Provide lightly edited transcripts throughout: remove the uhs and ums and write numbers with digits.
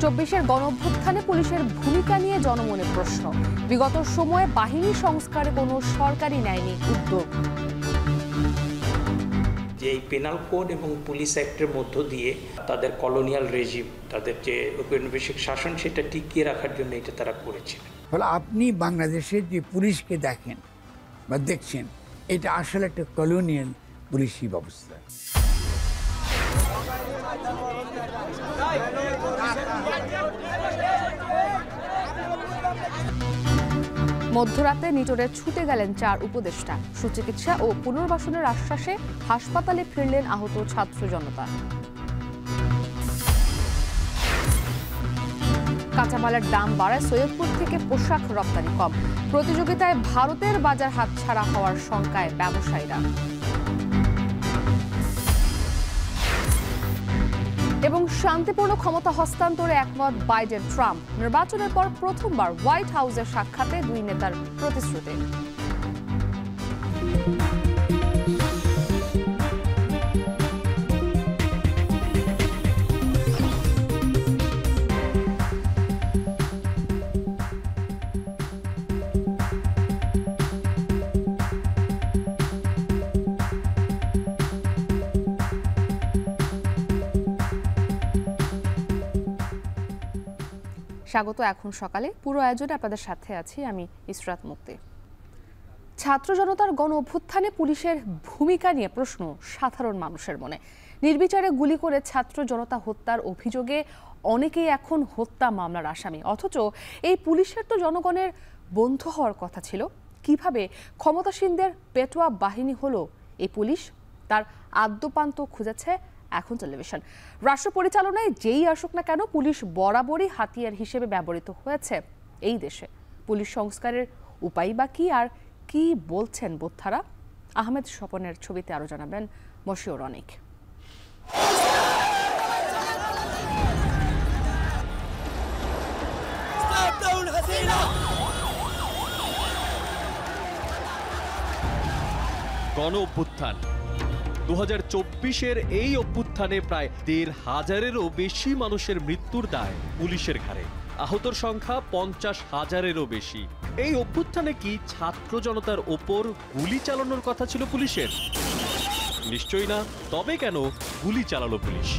২০২৪-এর গণঅভ্যুত্থানে পুলিশের ভূমিকা নিয়ে জনমনে প্রশ্ন। বিগত সময়ে বাহিনী সংস্কারে কোনো সরকারই নেয়নি উদ্যোগ। যে এই পেনাল কোড এবং পুলিশ অ্যাক্টের মধ্য দিয়ে তাদের কলোনিয়াল রেজিম, তাদের যে ঔপনিবেশিক শাসন, সেটা টিকিয়ে রাখার জন্য এটা তারা করেছে। ফলে আপনি বাংলাদেশের যে পুলিশকে দেখেন বা দেখছেন, এটা আসলে একটা কলোনিয়াল পুলিশি ব্যবস্থা। মধ্যরাতে নিটোরে ছুটে গেলেন ৪ উপদেষ্টা। সুচিকিৎসা ও পুনর্বাসনের আশ্বাসে হাসপাতালে ফিরলেন আহত ছাত্র জনতা। কাঁচামালের দাম বাড়ায় সৈয়দপুর থেকে পোশাক রপ্তানি কম। প্রতিযোগিতায় ভারতের বাজার হাতছাড়া হওয়ার শঙ্কায় ব্যবসায়ীরা। এবং শান্তিপূর্ণ ক্ষমতা হস্তান্তরে একমত বাইডেন ট্রাম্প। নির্বাচনের পর প্রথমবার হোয়াইট হাউসের সাক্ষাতে দুই নেতার প্রতিশ্রুতি। স্বাগত এখন সকালে। পুরো আয়োজনে আপনাদের সাথে আছি আমি ইসরাত মুক্তি। ছাত্র জনতার গণ অভ্যুত্থানে পুলিশের ভূমিকা নিয়ে প্রশ্ন সাধারণ মানুষের মনে। নির্বিচারে গুলি করে ছাত্র জনতা হত্যার অভিযোগে অনেকেই এখন হত্যা মামলার আসামি। অথচ এই পুলিশের তো জনগণের বন্ধু হওয়ার কথা ছিল। কিভাবে ক্ষমতাসীনদের পেটোয়া বাহিনী হলো এই পুলিশ, তার আদ্যপান্ত খুঁজেছে এখন টেলিভিশন। রাষ্ট্র পরিচালনায় যেই আসুক না কেন, পুলিশ বরাবরই হাতিয়ার হিসেবে ব্যবহৃত হয়েছে এই দেশে। পুলিশ সংস্কারের উপায় বা কি, আর কি বলছেন বোদ্ধারা? আহমেদ স্বপনের ছবিতে আরো জানাবেন মশিউর অনিক। গণ অভ্যুত্থান ২০২৪-এর এই অভ্যুত্থানে প্রায় ১৫০০-এরও বেশি মানুষের মৃত্যুর দায় পুলিশের ঘাড়ে। আহতর সংখ্যা ৫০,০০০-এরও বেশি। এই অভ্যুত্থানে কি ছাত্র জনতার ওপর গুলি চালানোর কথা ছিল পুলিশের? নিশ্চয়ই না। তবে কেন গুলি চালালো পুলিশ?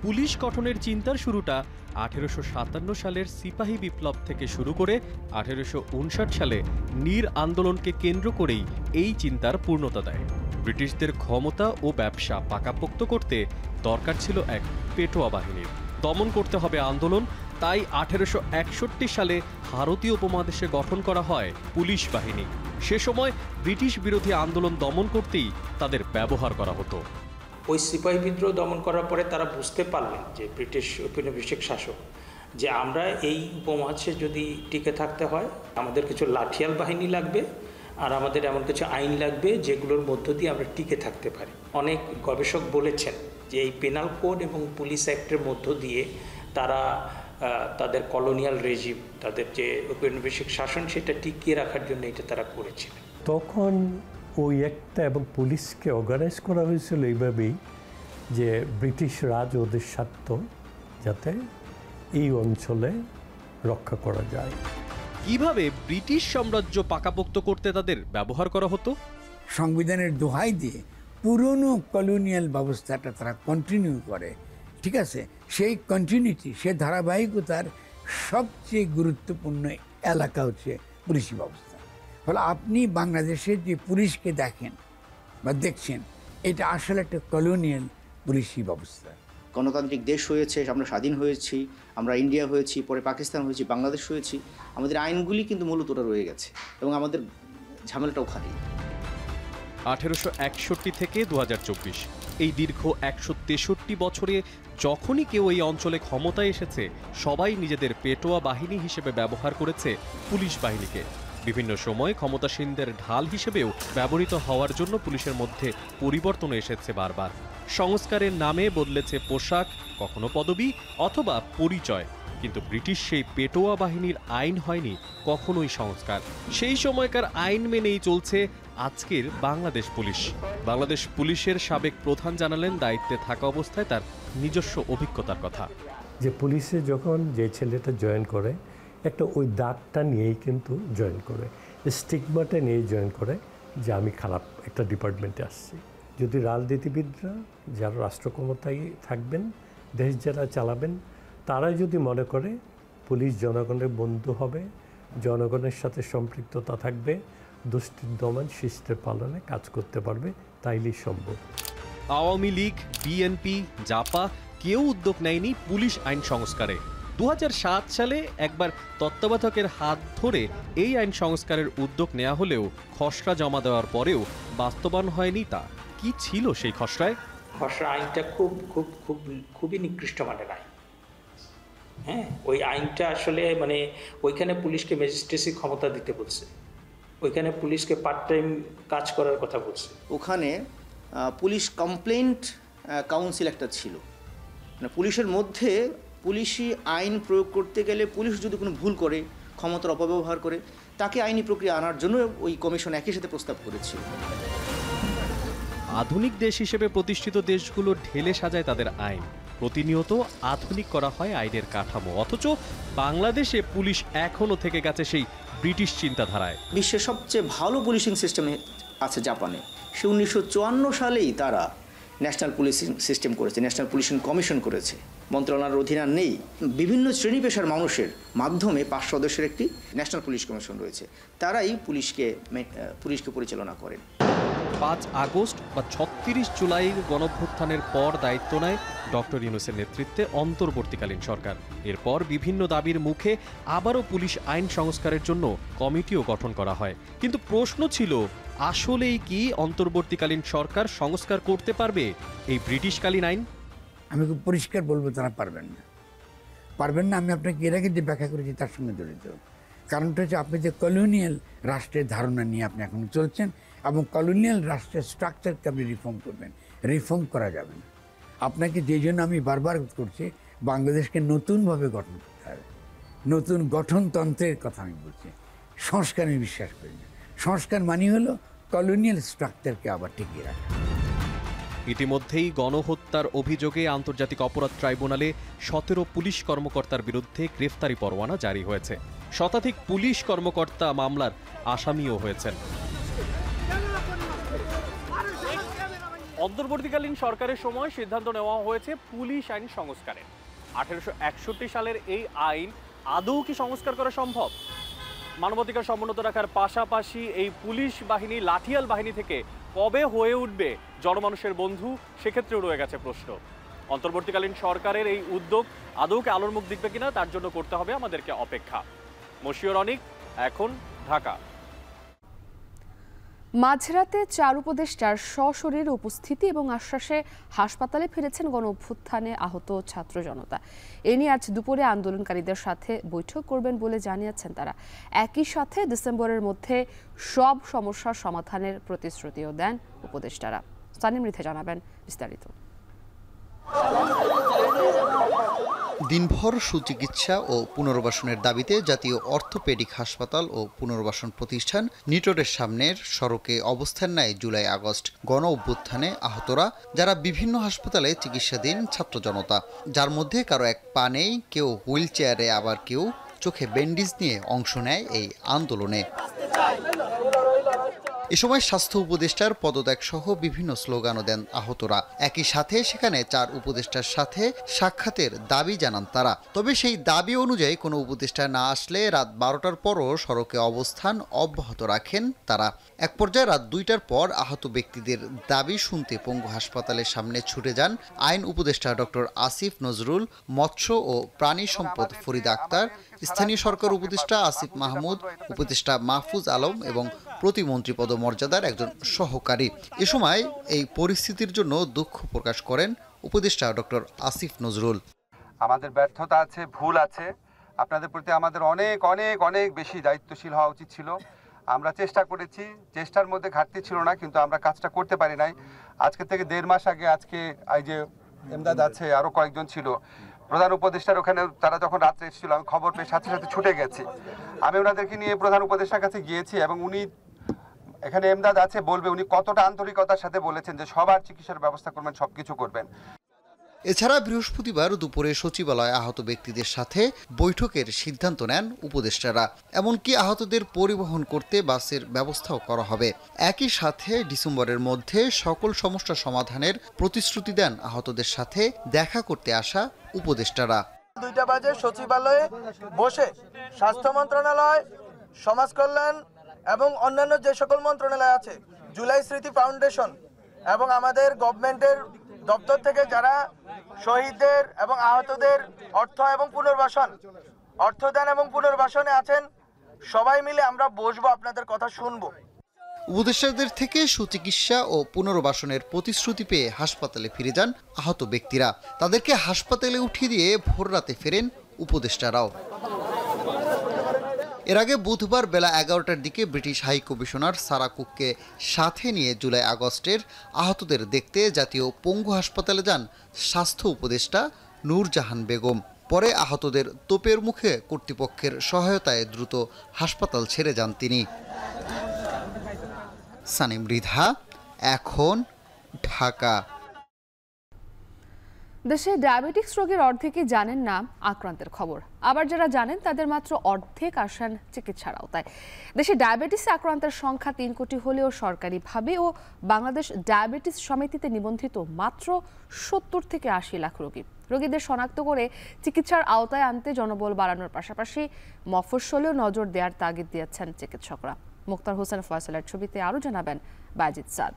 পুলিশ গঠনের চিন্তার শুরুটা ১৮৫৭ সালের সিপাহী বিপ্লব থেকে শুরু করে ১৮৫৯ সালে নীর আন্দোলনকে কেন্দ্র করেই এই চিন্তার পূর্ণতা দেয়। ব্রিটিশদের ক্ষমতা ও ব্যবসা পাকাপোক্ত করতে দরকার ছিল এক পেটোয়া বাহিনীর। দমন করতে হবে আন্দোলন, তাই ১৮৬১ সালে ভারতীয় উপমহাদেশে গঠন করা হয় পুলিশ বাহিনী। সে সময় ব্রিটিশ বিরোধী আন্দোলন দমন করতেই তাদের ব্যবহার করা হতো। ওই সিপাহী বিদ্রোহ দমন করার পরে তারা বুঝতে পারলেন যে ব্রিটিশ ঔপনিবেশিক শাসক, যে আমরা এই উপমহাদেশে যদি টিকে থাকতে হয়, আমাদের কিছু লাঠিয়াল বাহিনী লাগবে, আর আমাদের এমন কিছু আইন লাগবে যেগুলোর মধ্য দিয়ে আমরা টিকে থাকতে পারি। অনেক গবেষক বলেছেন যে এই পেনাল কোড এবং পুলিশ অ্যাক্টের মধ্য দিয়ে তারা তাদের কলোনিয়াল রেজিম, তাদের যে ঔপনিবেশিক শাসন, সেটা টিকিয়ে রাখার জন্য এটা তারা করেছিল। তখন ওই একটা এবং পুলিশকে অর্গানাইজ করা হয়েছিল এইভাবেই যে ব্রিটিশ রাজ ওদের স্বার্থ যাতে এই অঞ্চলে রক্ষা করা যায়। কিভাবে ব্রিটিশ সাম্রাজ্য পাকাপোক্ত করতে তাদের ব্যবহার করা হতো? সংবিধানের দোহাই দিয়ে পুরনো কলোনিয়াল ব্যবস্থাটা তারা কন্টিনিউ করে। ঠিক আছে, সেই কন্টিনিউটি, সে ধারাবাহিকতার সবচেয়ে গুরুত্বপূর্ণ এলাকা হচ্ছে পুলিশি ব্যবস্থা। ফলে আপনি বাংলাদেশের যে পুলিশকে দেখেন বা দেখছেন, এটা আসলে একটা কলোনিয়াল পুলিশি ব্যবস্থা। গণতান্ত্রিক দেশ হয়েছে, আমরা স্বাধীন হয়েছি, আমরা ইন্ডিয়া হয়েছি, পরে পাকিস্তান হয়েছি, বাংলাদেশ হয়েছি। আমাদের আইনগুলি কিন্তু মূলত ওটা রয়ে গেছে এবং আমাদের ঝামেলাটা ওখানেই। ১৮৬১ থেকে ২০২৪ এই দীর্ঘ ১৬৩ বছরে যখনই কেউ এই অঞ্চলে ক্ষমতায় এসেছে, সবাই নিজেদের পেটোয়া বাহিনী হিসেবে ব্যবহার করেছে পুলিশ বাহিনীকে। বিভিন্ন সময় ক্ষমতাসীনদের ঢাল হিসেবেও ব্যবহৃত হওয়ার জন্য পুলিশের মধ্যে পরিবর্তন এসেছে বারবার। সংস্কারের নামে বদলেছে পোশাক, কখনো পদবি অথবা পরিচয়, কিন্তু ব্রিটিশ সেই পেটোয়া বাহিনীর আইন হয়নি কখনোই সংস্কার। সেই সময়কার আইন মেনেই চলছে আজকের বাংলাদেশ পুলিশ। বাংলাদেশ পুলিশের সাবেক প্রধান জানালেন দায়িত্বে থাকা অবস্থায় তার নিজস্ব অভিজ্ঞতার কথা। যে পুলিশে যখন যে ছেলেটা জয়েন করে একটা ওই দাগটা নিয়েই কিন্তু জয়েন করে, স্টিগমাটা নিয়েই জয়েন করে যে আমি খারাপ একটা ডিপার্টমেন্টে আসছি। যদি রাজনীতিবিদরা যারা রাষ্ট্র ক্ষমতায় থাকবেন, দেশ যারা চালাবেন, তারাই যদি মনে করে পুলিশ জনগণের বন্ধু হবে, জনগণের সাথে সম্পৃক্ততা থাকবে, দুষ্টির দমন শিষ্টের পালনে কাজ করতে পারবে, তাইলেই সম্ভব। আওয়ামী লীগ, বিএনপি, জাপা কেউ উদ্যোগ নেয়নি পুলিশ আইন সংস্কারে। 2007 সালে একবার তত্ত্বাবধায়কের হাত ধরে এই আইন সংস্কারের উদ্যোগ নেওয়া হলেও খসড়া জমা দেওয়ার পরেও বাস্তবায়ন হয়নি তা। কি ছিল সেই খসড়ায়? খসড়া আইনটা খুবই নিকৃষ্ট মানের আইন। হ্যাঁ, ওই আইনটা আসলে মানে ওইখানে পুলিশকে ম্যাজিস্ট্রেসি ক্ষমতা দিতে বলছে, ওইখানে পুলিশকে পার্ট টাইম কাজ করার কথা বলছে। ওখানে পুলিশ কমপ্লেন্ট কাউন্সিল একটা ছিল, মানে পুলিশের মধ্যে পুলিশি আইন প্রয়োগ করতে গেলে পুলিশ যদি কোনো ভুল করে, ক্ষমতার অপব্যবহার করে, তাকে আইনি প্রক্রিয়া আনার জন্য ওই কমিশন একই সাথে প্রস্তাব করেছিল। আধুনিক দেশ হিসেবে প্রতিষ্ঠিত দেশগুলো ঢেলে সাজায় তাদের আইন, প্রতিনিয়ত আধুনিক করা হয় আইনের কাঠামো, অথচ বাংলাদেশে পুলিশ এখনো থেকে গেছে সেই ব্রিটিশ চিন্তাধারায়। বিশ্বের সবচেয়ে ভালো পুলিশিং সিস্টেম আছে জাপানে। সে 1954 সালেই তারা ন্যাশনাল পুলিশিং সিস্টেম করেছে, ন্যাশনাল পুলিশিং কমিশন করেছে, মন্ত্রণালয়ের অধীনে নেই। বিভিন্ন শ্রেণী পেশার মানুষের মাধ্যমে 5 সদস্যের একটি ন্যাশনাল পুলিশ কমিশন রয়েছে, তারাই পুলিশকে পরিচালনা করেন। 5 আগস্ট বা 36 জুলাইয়ের গণঅভ্যুত্থানের পর দায়িত্ব নেয় ডক্টর ইউনূসের নেতৃত্বে অন্তর্বর্তীকালীন সরকার। এরপর বিভিন্ন দাবির মুখে আবারও পুলিশ আইন সংস্কারের জন্য কমিটিও গঠন করা হয়। কিন্তু প্রশ্ন ছিল, আসলেই কি অন্তর্বর্তীকালীন সরকার সংস্কার করতে পারবে এই ব্রিটিশকালীন আইন? আমি খুব পরিষ্কার বলবো, তারা পারবেন না। আমি আপনাকে এর আগে যে ব্যাখ্যা করেছি তার সঙ্গে জড়িত। কারণটা হচ্ছে আপনি যে কলোনিয়াল রাষ্ট্রের ধারণা নিয়ে আপনি এখন চলছেন, এবং কলোনিয়াল রাষ্ট্রের স্ট্রাকচারকে আপনি রিফর্ম করবেন, রিফর্ম করা যাবে না। আপনাকে যে জন্য আমি বারবার করছি, বাংলাদেশকে নতুনভাবে গঠন করতে হবে, নতুন গঠনতন্ত্রের কথা আমি বলছি। সংস্কার আমি বিশ্বাস করি না। সংস্কার মানে হলো কলোনিয়াল স্ট্রাকচারকে আবার টিকিয়ে রাখা। ইতিমধ্যেই গণহত্যার অভিযোগে আন্তর্জাতিক অপরাধ ট্রাইব্যুনালে 17 পুলিশ কর্মকর্তার বিরুদ্ধে গ্রেফতারি পরোয়ানা জারি হয়েছে। শতাধিক পুলিশ কর্মকর্তা মামলার আসামিও হয়েছেন। অন্তর্বর্তীকালীন সরকারের সময় সিদ্ধান্ত নেওয়া হয়েছে পুলিশ আইন সংস্কারের। 1861 সালের এই আইন আদৌ কি সংস্কার করা সম্ভব? মানবাধিকার সমুন্নত রাখার পাশাপাশি এই পুলিশ বাহিনী লাঠিয়াল বাহিনী থেকে কবে হয়ে উঠবে জনমানুষের বন্ধু, সেক্ষেত্রেও রয়ে গেছে প্রশ্ন। অন্তর্বর্তীকালীন সরকারের এই উদ্যোগ আদৌ কি আলোর মুখ দেখবে কিনা, তার জন্য করতে হবে আমাদেরকে অপেক্ষা। মশিউর অনিক, এখন, ঢাকা। মাঝরাতে 4 উপদেষ্টার সশরীরে উপস্থিতি এবং আশ্বাসে হাসপাতালে ফিরেছেন গণঅভ্যুত্থানে আহত ছাত্র জনতা। এ নিয়ে আজ দুপুরে আন্দোলনকারীদের সাথে বৈঠক করবেন বলে জানিয়েছেন তারা। একই সাথে ডিসেম্বরের মধ্যে সব সমস্যার সমাধানের প্রতিশ্রুতিও দেন উপদেষ্টারা। সানিম মৃথা জানাবেন বিস্তারিত। দিনভর সুচিকিৎসা ও পুনর্বাসনের দাবিতে জাতীয় অর্থোপেডিক হাসপাতাল ও পুনর্বাসন প্রতিষ্ঠান নিটোরের সামনের সড়কে অবস্থান নেয় জুলাই আগস্ট গণ অভ্যুত্থানে আহতরা, যারা বিভিন্ন হাসপাতালে চিকিৎসাধীন ছাত্র জনতা, যার মধ্যে কারো এক পা নেই, কেউ হুইল চেয়ারে, আবার কেউ চোখে ব্যান্ডেজ নিয়ে অংশ নেয় এই আন্দোলনে। এ সময় স্বাস্থ্য উপদেষ্টার পদত্যাগ সহ বিভিন্ন স্লোগানও দেন আহতরা। একই সাথে সেখানে 4 উপদেষ্টার সাথে সাক্ষাতের দাবি জানান তারা। তবে সেই দাবি অনুযায়ী কোনো উপদেষ্টা না আসলে রাত 12টার পরও সড়কে অবস্থান অব্যাহত রাখেন তারা। এক পর্যায়ে রাত 2টার পর আহত ব্যক্তিদের দাবি শুনতে পঙ্গু হাসপাতালের সামনে ছুটে যান আইন উপদেষ্টা ডক্টর আসিফ নজরুল, মৎস্য ও প্রাণী সম্পদ ফরিদা আক্তার, স্থানীয় সরকার উপদেষ্টা আসিফ মাহমুদ, উপদেষ্টা মাহফুজ আলম এবং প্রতিমন্ত্রী পদমর্যাদার একজন সহকারী। এ সময় এই পরিস্থিতির জন্য দুঃখ প্রকাশ করেন উপদেষ্টা ডক্টর আসিফ নজরুল। আমাদের ব্যর্থতা আছে, ভুল আছে, আপনাদের প্রতি আমাদের অনেক অনেক অনেক বেশি দায়িত্বশীল হওয়া উচিত ছিল। আমরা চেষ্টা করেছি, চেষ্টার মধ্যে ঘাটতি ছিল না, কিন্তু আমরা কাজটা করতে পারি নাই। আজকে থেকে 1.5 মাস আগে আজকে এই যে এমদাদ আছে, আরও কয়েকজন ছিল, প্রধান উপদেষ্টার ওখানে তারা যখন রাত্রে এসেছিল, আমি খবর পেয়ে সাথে সাথে ছুটে গেছি। আমি ওনাদেরকে নিয়ে প্রধান উপদেষ্টার কাছে গিয়েছি এবং উনি এখানে এমদাদ আছে, বলবে উনি কতটা আন্তরিকতার সাথে বলেছেন যে সবার চিকিৎসার ব্যবস্থা করবেন, সবকিছু করবেন। এছাড়া বৃহস্পতিবার দুপুরে সচিবালয়ে আহত ব্যক্তিদের সাথে বৈঠকের সিদ্ধান্ত নেন উপদেষ্টারা। এমনকি আহতদের পরিবহন করতে বাসের ব্যবস্থাও করা হবে। একই সাথে ডিসেম্বরের মধ্যে সকল সমস্যা সমাধানের প্রতিশ্রুতি দেন আহতদের সাথে দেখা করতে আসা উপদেষ্টারা। 2টা বাজে সচিবালয়ে বসে স্বাস্থ্য মন্ত্রণালয়, সমাজ কল্যাণ এবং অন্যান্য যে সকল মন্ত্রণালয় আছে, জুলাই স্মৃতি ফাউন্ডেশন এবং আমাদের গভর্নমেন্টের দপ্তর থেকে যারা শহীদদের এবং আহতদের অর্থদান এবং পুনর্বাসনে আছেন, সবাই মিলে আমরা বসবো, আপনাদের কথা শুনবো। উপদেষ্টাদের থেকে সুচিকিৎসা ও পুনর্বাসনের প্রতিশ্রুতি পেয়ে হাসপাতালে ফিরে যান আহত ব্যক্তিরা। তাদেরকে হাসপাতালে উঠিয়ে দিয়ে ভোররাতে ফেরেন উপদেষ্টারাও। এর আগে বুধবার বেলা 11টার দিকে ব্রিটিশ হাই কমিশনার সারা কুককে সাথে নিয়ে জুলাই আগস্টের আহতদের দেখতে জাতীয় পঙ্গু হাসপাতালে যান স্বাস্থ্য উপদেষ্টা নূরজাহান বেগম। পরে আহতদের তোপের মুখে কর্তৃপক্ষের সহায়তায় দ্রুত হাসপাতাল ছেড়ে যান তিনি। সানিম মৃধা, এখন, ঢাকা। দেশে ডায়াবেটিক্স রোগীর অর্ধেকই জানেন না আক্রান্তের খবর, আবার যারা জানেন তাদের মাত্র অর্ধেক আসেন চিকিৎসার আওতায়। দেশে ডায়াবেটিসে আক্রান্তের সংখ্যা 3 কোটি হলেও সরকারিভাবে ও বাংলাদেশ ডায়াবেটিস সমিতিতে নিবন্ধিত মাত্র 70 থেকে 80 লাখ রোগী। রোগীদের শনাক্ত করে চিকিৎসার আওতায় আনতে জনবল বাড়ানোর পাশাপাশি মফস্বলেও নজর দেওয়ার তাগিদ দিয়েছেন চিকিৎসকরা। মুক্তার হোসেন ফয়সালের ছবিতে আরও জানাবেন বাজিদ সাদ।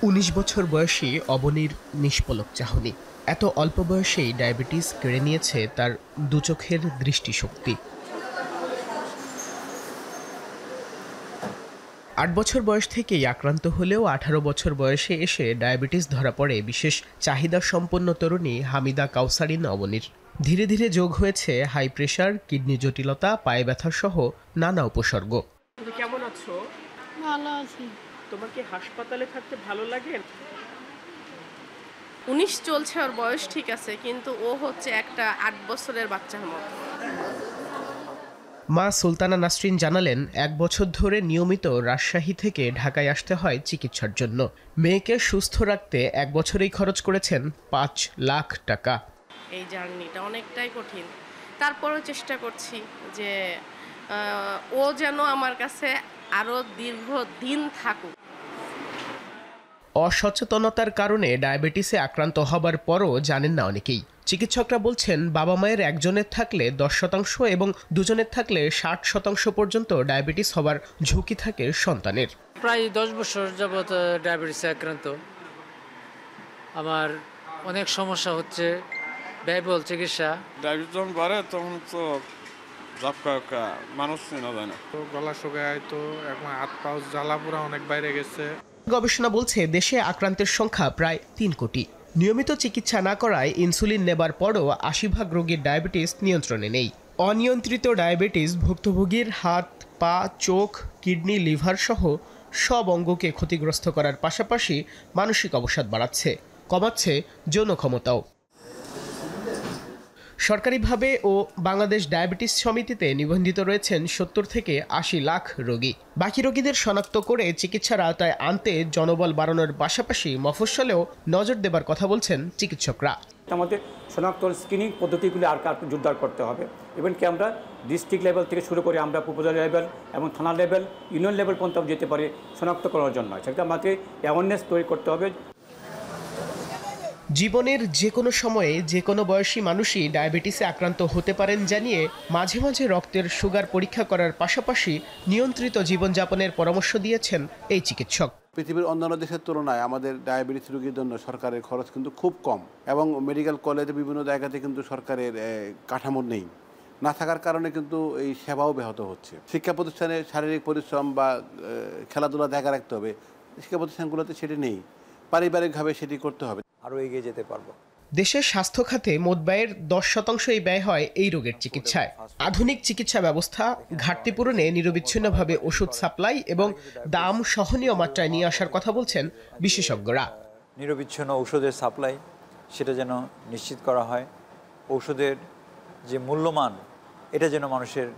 19 বছর বয়সী অবনীর নিষ্পলক চাহনি। এত অল্প বয়সেই ডায়াবেটিস কেড়ে নিয়েছে তার দুচোখের দৃষ্টিশক্তি। 8 বছর বয়স থেকেই আক্রান্ত হলেও 18 বছর বয়সে এসে ডায়াবেটিস ধরা পড়ে বিশেষ চাহিদা সম্পন্ন তরুণী হামিদা কাউসারিন অবনীর। ধীরে ধীরে যোগ হয়েছে হাই প্রেশার, কিডনি জটিলতা, পায়ে ব্যথা সহ নানা উপসর্গ। কেমন আছো? ভালো আছি। তোমার কি হাসপাতালে থাকতে ভালো লাগে? 19 চলছে, ওর বয়স ঠিক আছে, কিন্তু ও হচ্ছে একটা 8 বছরের বাচ্চার মতো। মা সুলতানা নাসরিন জানালেন, 1 বছর ধরে নিয়মিত রাজশাহী থেকে ঢাকায় আসতে হয় চিকিৎসার জন্য। মেয়েকে সুস্থ রাখতে 1 বছরেই খরচ করেছেন 5 লাখ টাকা। এই জার্নিটা অনেকটাই কঠিন, তারপরেও চেষ্টা করছি যে ও যেন আমার কাছে আরো দীর্ঘদিন থাকুক। অসচেতনতার কারণে ডায়াবেটিসে আক্রান্ত হবার পরও জানেন না অনেকেই। চিকিৎসকরা বলছেন, বাবা মায়ের একজনের থাকলে 10% এবং দুজনের থাকলে 60% পর্যন্ত ডায়াবেটিস হবার ঝুঁকি থাকে সন্তানের। প্রায় 10 বছর যাবৎ ডায়াবেটিসে আক্রান্ত। আমার অনেক সমস্যা হচ্ছে, ব্যয়বহুল চিকিৎসা। ডায়াবেটিস যখন বাড়ে তখন তো মানুষ চেনা যায় না, তো গলা শুকায়, তো এখন হাত পা জ্বালা পোড়া অনেক বাইরে গেছে। গবেষণা বলছে দেশে আক্রান্তের সংখ্যা প্রায় 3 কোটি। নিয়মিত চিকিৎসা না করায় ইনসুলিন নেবার পরও 80% রোগীর ডায়াবেটিস নিয়ন্ত্রণে নেই। অনিয়ন্ত্রিত ডায়াবেটিস ভুক্তভোগীর হাত, পা, চোখ, কিডনি, লিভার সহ সব অঙ্গকে ক্ষতিগ্রস্ত করার পাশাপাশি মানসিক অবসাদ বাড়াচ্ছে, কমাচ্ছে যৌন ক্ষমতাও। সরকারিভাবে ও বাংলাদেশ ডায়াবেটিস সমিতিতে নিবন্ধিত রয়েছেন 70 থেকে 80 লাখ রোগী। বাকি রোগীদের শনাক্ত করে চিকিৎসার আওতায় আনতে জনবল বাড়ানোর পাশাপাশি মফস্বলেও নজর দেবার কথা বলছেন চিকিৎসকরা। আমাদের শনাক্ত স্ক্রিনিং পদ্ধতিগুলি আর জোরদার করতে হবে। ইভেন কি আমরা ডিস্ট্রিক্ট লেভেল থেকে শুরু করে আমরা উপজেলা লেভেল এবং থানা লেভেল, ইউনিয়ন লেভেল পর্যন্ত যেতে পারি শনাক্ত করার জন্য। সেটা আমাকে অ্যাওয়ারনেস তৈরি করতে হবে। জীবনের যে কোনো সময়ে যে কোনো বয়সী মানুষই ডায়াবেটিসে আক্রান্ত হতে পারেন জানিয়ে মাঝে মাঝে রক্তের সুগার পরীক্ষা করার পাশাপাশি নিয়ন্ত্রিত জীবনযাপনের পরামর্শ দিয়েছেন এই চিকিৎসক। পৃথিবীর অন্যান্য দেশের তুলনায় আমাদের ডায়াবেটিস রোগীর জন্য সরকারের খরচ কিন্তু খুব কম, এবং মেডিকেল কলেজে বিভিন্ন জায়গাতে কিন্তু সরকারের কাঠামো নেই, না থাকার কারণে কিন্তু এই সেবাও ব্যাহত হচ্ছে। শিক্ষা প্রতিষ্ঠানে শারীরিক পরিশ্রম বা খেলাধুলা দেখা রাখতে হবে, শিক্ষা প্রতিষ্ঠানগুলোতে সেটি নেই, পারিবারিকভাবে সেটি করতে হবে, আরও এগিয়ে যেতে পারবো। দেশের স্বাস্থ্য খাতে মোট ব্যয়ের 10% ব্যয় হয় এই রোগের চিকিৎসায়। আধুনিক চিকিৎসা ব্যবস্থা, ঘাটতি পূরণে নিরবিচ্ছিন্নভাবে ওষুধ সাপ্লাই এবং দাম সহনীয় মাত্রায় নিয়ে আসার কথা বলছেন বিশেষজ্ঞরা। নিরবিচ্ছিন্ন ঔষধের সাপ্লাই সেটা যেন নিশ্চিত করা হয়, ঔষধের যে মূল্যমান এটা যেন মানুষের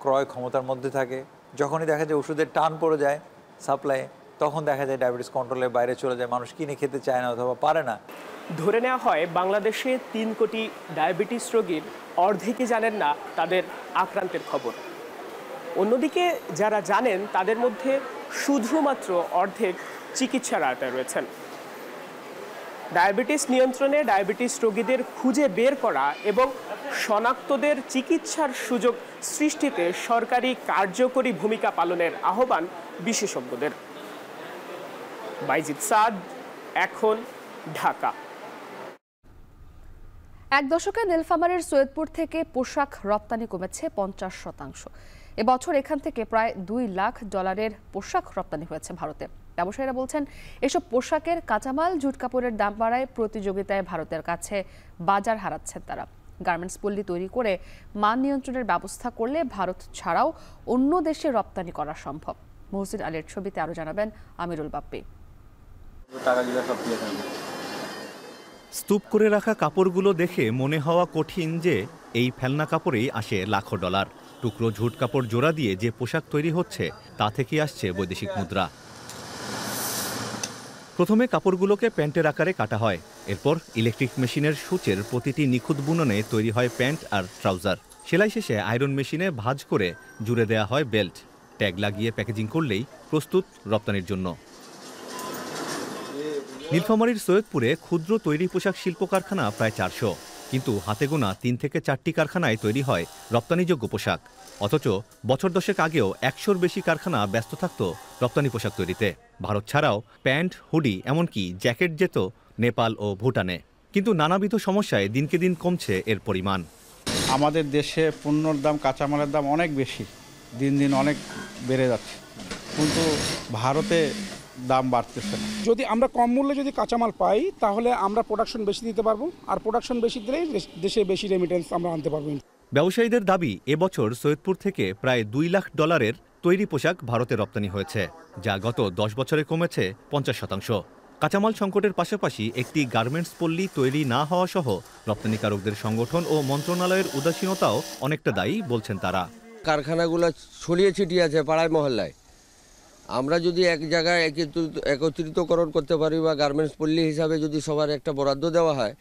ক্রয় ক্ষমতার মধ্যে থাকে। যখনই দেখা যায় ওষুধের টান পড়ে যায় সাপ্লাই, তখন দেখা যায় ডায়াবেটিস কন্ট্রোলের বাইরে চলে যায়, মানুষ কিনে খেতে চায় না অথবা পারে না। ধরে নেওয়া হয় বাংলাদেশে 3 কোটি ডায়াবেটিস রোগীর অর্ধেকই জানেন না তাদের আক্রান্তের খবর। অন্যদিকে যারা জানেন তাদের মধ্যে শুধুমাত্র অর্ধেক চিকিৎসার আওতায় রয়েছেন। ডায়াবেটিস নিয়ন্ত্রণে ডায়াবেটিস রোগীদের খুঁজে বের করা এবং শনাক্তদের চিকিৎসার সুযোগ সৃষ্টিতে সরকারি কার্যকরী ভূমিকা পালনের আহ্বান বিশেষজ্ঞদের। বাইজিদ সাদ, এখন, ঢাকা। এক দশকে নীলফামারীর সৈয়দপুর থেকে পোশাক রপ্তানি কমেছে 50%। এবছর এখান থেকে প্রায় $2 লাখ পোশাক রপ্তানি হয়েছে ভারতে। ব্যবসায়ীরা বলছেন এসব পোশাকের কাঁচামাল জুট কাপড়ের দাম বাড়ায় প্রতিযোগিতায় ভারতের কাছে বাজার হারাচ্ছেন তারা। গার্মেন্টস পল্লী তৈরি করে মান নিয়ন্ত্রণের ব্যবস্থা করলে ভারত ছাড়াও অন্য দেশে রপ্তানি করা সম্ভব। মহসিন আলীর ছবিতে আরো জানাবেন আমিরুল বাপ্পি। স্তূপ করে রাখা কাপড়গুলো দেখে মনে হওয়া কঠিন যে এই ফেলনা কাপড়েই আসে লাখো ডলার। টুকরো ঝুট কাপড় জোড়া দিয়ে যে পোশাক তৈরি হচ্ছে তা থেকে আসছে বৈদেশিক মুদ্রা। প্রথমে কাপড়গুলোকে প্যান্টের আকারে কাটা হয়, এরপর ইলেকট্রিক মেশিনের সূচের প্রতিটি নিখুঁত বুননে তৈরি হয় প্যান্ট আর ট্রাউজার। সেলাই শেষে আয়রন মেশিনে ভাঁজ করে জুড়ে দেয়া হয় বেল্ট। ট্যাগ লাগিয়ে প্যাকেজিং করলেই প্রস্তুত রপ্তানির জন্য। নীলফামারীর সৈয়দপুরে ক্ষুদ্র তৈরি পোশাক শিল্প কারখানা প্রায় 400, কিন্তু হাতে গোনা 3 থেকে 4টি কারখানায় তৈরি হয় রপ্তানিযোগ্য পোশাক। অথচ বছর দশেক আগেও 100-র বেশি কারখানা ব্যস্ত থাকত রপ্তানি পোশাক তৈরিতে। ভারত ছাড়াও প্যান্ট, হুডি, এমনকি জ্যাকেট যেত নেপাল ও ভুটানে। কিন্তু নানাবিধ সমস্যায় দিনকে দিন কমছে এর পরিমাণ। আমাদের দেশে পণ্যর দাম, কাঁচামালের দাম অনেক বেশি, দিন দিন অনেক বেড়ে যাচ্ছে, কিন্তু ভারতে দাম বাড়তেছে না। যদি আমরা কম মূল্যে যদি কাঁচামাল পাই তাহলে আমরা প্রোডাকশন বেশি দিতে পারবো, আর প্রোডাকশন বেশি দিলেই দেশে বেশি রেমিটেন্স আমরা আনতে পারবো। ব্যবসায়ীদের দাবি এবছর সৈয়দপুর থেকে প্রায় $2 লাখ তৈরি পোশাক ভারতে রপ্তানি হয়েছে, যা গত 10 বছরে কমেছে 50%। কাঁচামাল সংকটের পাশাপাশি একটি গার্মেন্টস পল্লী তৈরি না হওয়া সহ রপ্তানিকারকদের সংগঠন ও মন্ত্রণালয়ের উদাসীনতাও অনেকটা দায়ী বলছেন তারা। কারখানাগুলো ছড়িয়ে ছিটিয়ে আছে পাড়ায় মহল্লায়। আমরা যদি এক জায়গায় একত্রিতকরণ করতে পারি বা গার্মেন্টস পল্লী হিসাবে যদি সবার একটা বরাদ্দ দেওয়া হয়,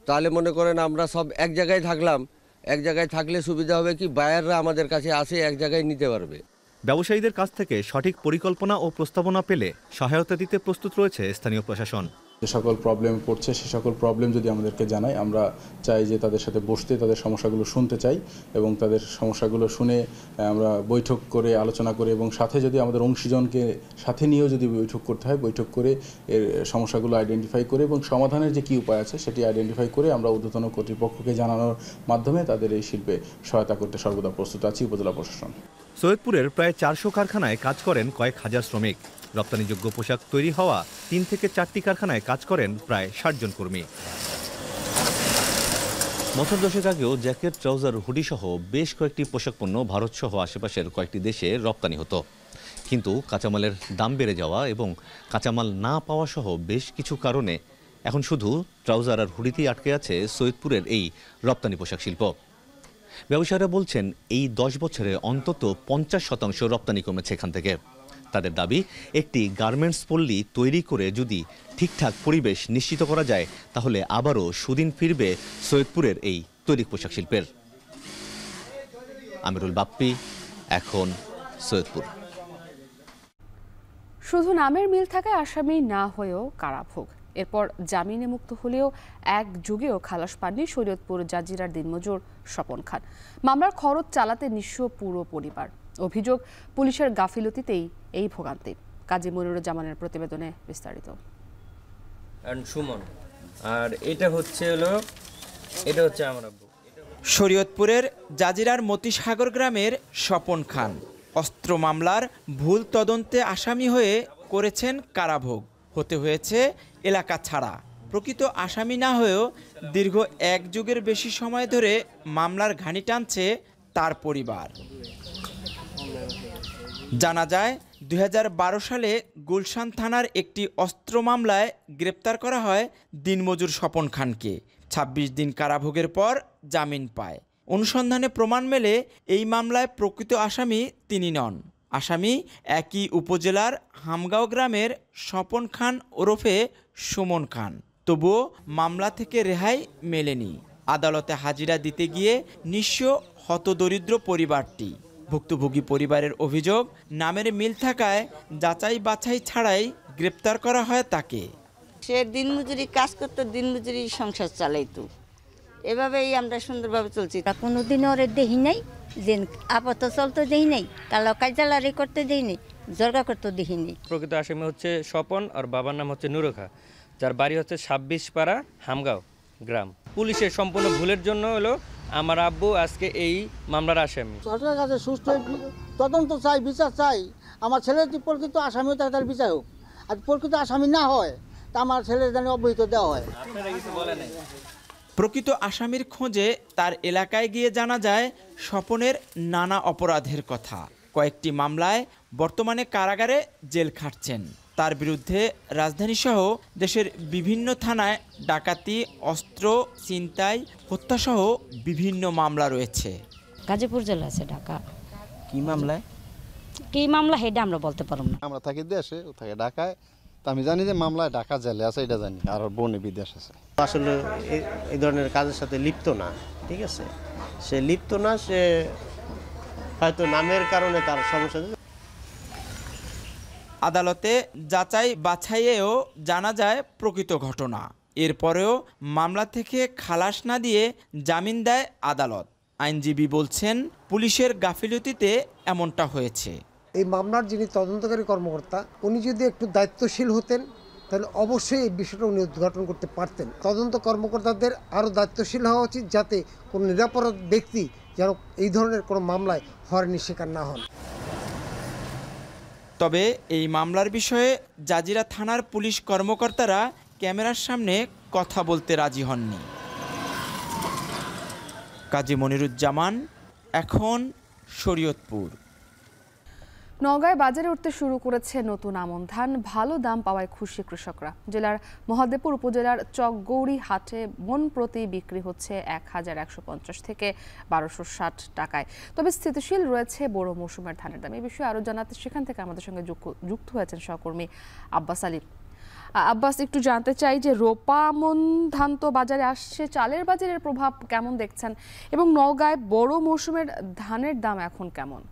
তাহলে মনে করেন আমরা সব এক জায়গায় থাকলাম। এক জায়গায় থাকলে সুবিধা হবে কি, বায়াররা আমাদের কাছে আসে এক জায়গায় নিতে পারবে। ব্যবসায়ীদের কাছ থেকে সঠিক পরিকল্পনা ও প্রস্তাবনা পেলে সহায়তা দিতে প্রস্তুত রয়েছে স্থানীয় প্রশাসন। যে সকল প্রবলেম পড়ছে সে সকল প্রবলেম যদি আমাদেরকে জানায়, আমরা চাই যে তাদের সাথে বসতে, তাদের সমস্যাগুলো শুনতে চাই এবং তাদের সমস্যাগুলো শুনে আমরা বৈঠক করে আলোচনা করে এবং সাথে যদি আমাদের অংশীজনকে সাথে নিয়েও যদি বৈঠক করতে হয়, বৈঠক করে এর সমস্যাগুলো আইডেন্টিফাই করে এবং সমাধানের যে কী উপায় আছে সেটি আইডেন্টিফাই করে আমরা ঊর্ধ্বতন কর্তৃপক্ষকে জানানোর মাধ্যমে তাদের এই শিল্পে সহায়তা করতে সর্বদা প্রস্তুত আছি উপজেলা প্রশাসন। সৈয়দপুরের প্রায় 400 কারখানায় কাজ করেন কয়েক হাজার শ্রমিক। রপ্তানিযোগ্য পোশাক তৈরি হওয়া 3 থেকে 4টি কারখানায় কাজ করেন প্রায় 60 জন কর্মী। বছর দশেক আগেও জ্যাকেট, ট্রাউজার, হুডি সহ বেশ কয়েকটি পোশাক পণ্য ভারত সহ আশেপাশের কয়েকটি দেশে রপ্তানি হতো, কিন্তু কাঁচামালের দাম বেড়ে যাওয়া এবং কাঁচামাল না পাওয়া সহ বেশ কিছু কারণে এখন শুধু ট্রাউজার আর হুডিতেই আটকে আছে সৈয়দপুরের এই রপ্তানি পোশাক শিল্প। ব্যবসায়ীরা বলছেন এই 10 বছরে অন্তত 50% রপ্তানি কমেছে এখান থেকে। তাদের দাবি, একটি গার্মেন্টস পল্লী তৈরি করে যদি ঠিকঠাক পরিবেশ নিশ্চিত করা যায় তাহলে আবারও সুদিন ফিরবে সৈয়দপুরের এই তৈরি পোশাক শিল্পের। আমিরুল বাপ্পি, এখন, সৈয়দপুর। শুধু নামের মিল থাকায় আসামি না হয়েও কারাভোগ। এরপর জামিনে মুক্ত হলেও এক যুগেও খালাস পাননি শরীয়তপুর জাজিরার দিনমজুর স্বপন খান। মামলার খরচ চালাতে নিঃস্ব পুরো পরিবার। অভিযোগ, পুলিশের গাফিলতিতেই এই ভোগান্তি। কাজী মনিরুজ্জামানের প্রতিবেদনে বিস্তারিত। সুমন, আর এটা হচ্ছে আমার আব্বু। শরীয়তপুরের জাজিরার মতিসাগর গ্রামের স্বপন খান অস্ত্র মামলার ভুল তদন্তে আসামি হয়ে করেছেন কারাভোগ। হতে হয়েছে এলাকা ছাড়া। প্রকৃত আসামি না হয়েও দীর্ঘ 1 যুগের বেশি সময় ধরে মামলার ঘানি টানছে তার পরিবার। জানা যায় 2012 সালে গুলশান থানার একটি অস্ত্র মামলায় গ্রেপ্তার করা হয় দিনমজুর স্বপন খানকে। 26 দিন কারাভোগের পর জামিন পায়। অনুসন্ধানে প্রমাণ মেলে এই মামলায় প্রকৃত আসামি তিনি নন। আসামি একই উপজেলার হামগাঁও গ্রামের স্বপন খান ওরফে সুমন খান। তবুও মামলা থেকে রেহাই মেলেনি। আদালতে হাজিরা দিতে গিয়ে নিঃস্ব হতদরিদ্র পরিবারটি। ভুক্তভোগী পরিবারের অভিযোগ, নামের মিল থাকায় যাচাই বাছাই ছাড়াই গ্রেপ্তার করা হয় তাকে। সে দিনমজুরি কাজ করতো, দিনমজুরি সংসার চালাইতো। এভাবেই আমরা সুন্দরভাবে চলছি। কোনোদিন ওরে দেখি নাই, যে আপাতত চলতে দেখি নাই, কালো কাজালারি করতে দেখি নাই, জর্গা করতে দেখি নাই। প্রকৃত আসামি হচ্ছে স্বপন, আর বাবার নাম হচ্ছে নুরখা, যার বাড়ি হচ্ছে 26 পাড়া হামগাঁও গ্রাম। পুলিশের সম্পূর্ণ ভুলের জন্য হলো আমার আব্বু আজকে এই মামলার আসামি। সরকারের কাছে সুষ্ঠু তদন্ত চাই, বিচার চাই। আমার ছেলের যদি প্রকৃত আসামি হয় তার বিচার হোক, আর প্রকৃত আসামি না হয় তা আমার ছেলের যেন অব্যাহতি দেওয়া হয়। প্রকৃত আসামির খোঁজে তার এলাকায় গিয়ে জানা যায় স্বপনের নানা অপরাধের কথা। কয়েকটি মামলায় বর্তমানে কারাগারে জেল খাটছেন। তার বিরুদ্ধে রাজধানীসহ দেশের বিভিন্ন থানায় ডাকাতি, অস্ত্র, ছিনতাই, হত্যাসহ বিভিন্ন মামলা রয়েছে। গাজীপুর জেলা আছে ঢাকা। কি মামলায়? কি মামলা সেটা আমরা বলতে পারব না। আমরা থাকি দেশে, ও থাকে ঢাকায়। তো আমি জানি যে মামলায় ঢাকা জেলে আছে, এটা জানি। আর বোনে বিদেশ আছে। আসলে এই ধরনের কাজের সাথে লিপ্ত না, ঠিক আছে? সে লিপ্ত না, সে হয়তো নামের কারণে তার সমস্যা। আদালতে যাচাই বাছাইয়েও জানা যায় প্রকৃত ঘটনা। এরপরেও মামলা থেকে খালাস না দিয়ে জামিন দেয় আদালত। আইনজীবী বলছেন, পুলিশের গাফিলতিতে এমনটা হয়েছে। এই মামলার যিনি তদন্তকারী কর্মকর্তা, উনি যদি একটু দায়িত্বশীল হতেন তাহলে অবশ্যই এই বিষয়টা উনি উদ্ঘাটন করতে পারতেন। তদন্ত কর্মকর্তাদের আরও দায়িত্বশীল হওয়া উচিত, যাতে কোনো নিরাপরাধ ব্যক্তি যেন এই ধরনের কোনো মামলায় হয়রানির শিকার না হন। তবে এই মামলার বিষয়ে জাজিরা থানার পুলিশ কর্মকর্তারা ক্যামেরার সামনে কথা বলতে রাজি হননি। কাজী মনিরুজ্জামান, এখন শরীয়তপুর। নওগাঁয় বাজারে উঠতে শুরু করেছে নতুন আমন ধান। ভালো দাম পাওয়ায় খুশি কৃষকরা। জেলার মহাদেবপুর উপজেলার চকগৌরী হাটে মন প্রতি বিক্রি হচ্ছে 1150 থেকে 1260 টাকায়। তবে স্থিতিশীল রয়েছে বড় মৌসুমের ধানের দাম। এই বিষয়ে আরও জানাতে সেখান থেকে আমাদের সঙ্গে যুক্ত হয়েছেন সহকর্মী আব্বাস আলী। আব্বাস, একটু জানতে চাই যে রোপা আমন ধান তো বাজারে আসছে, চালের বাজারের প্রভাব কেমন দেখছেন, এবং নওগাঁয় বড় মৌসুমের ধানের দাম এখন কেমন?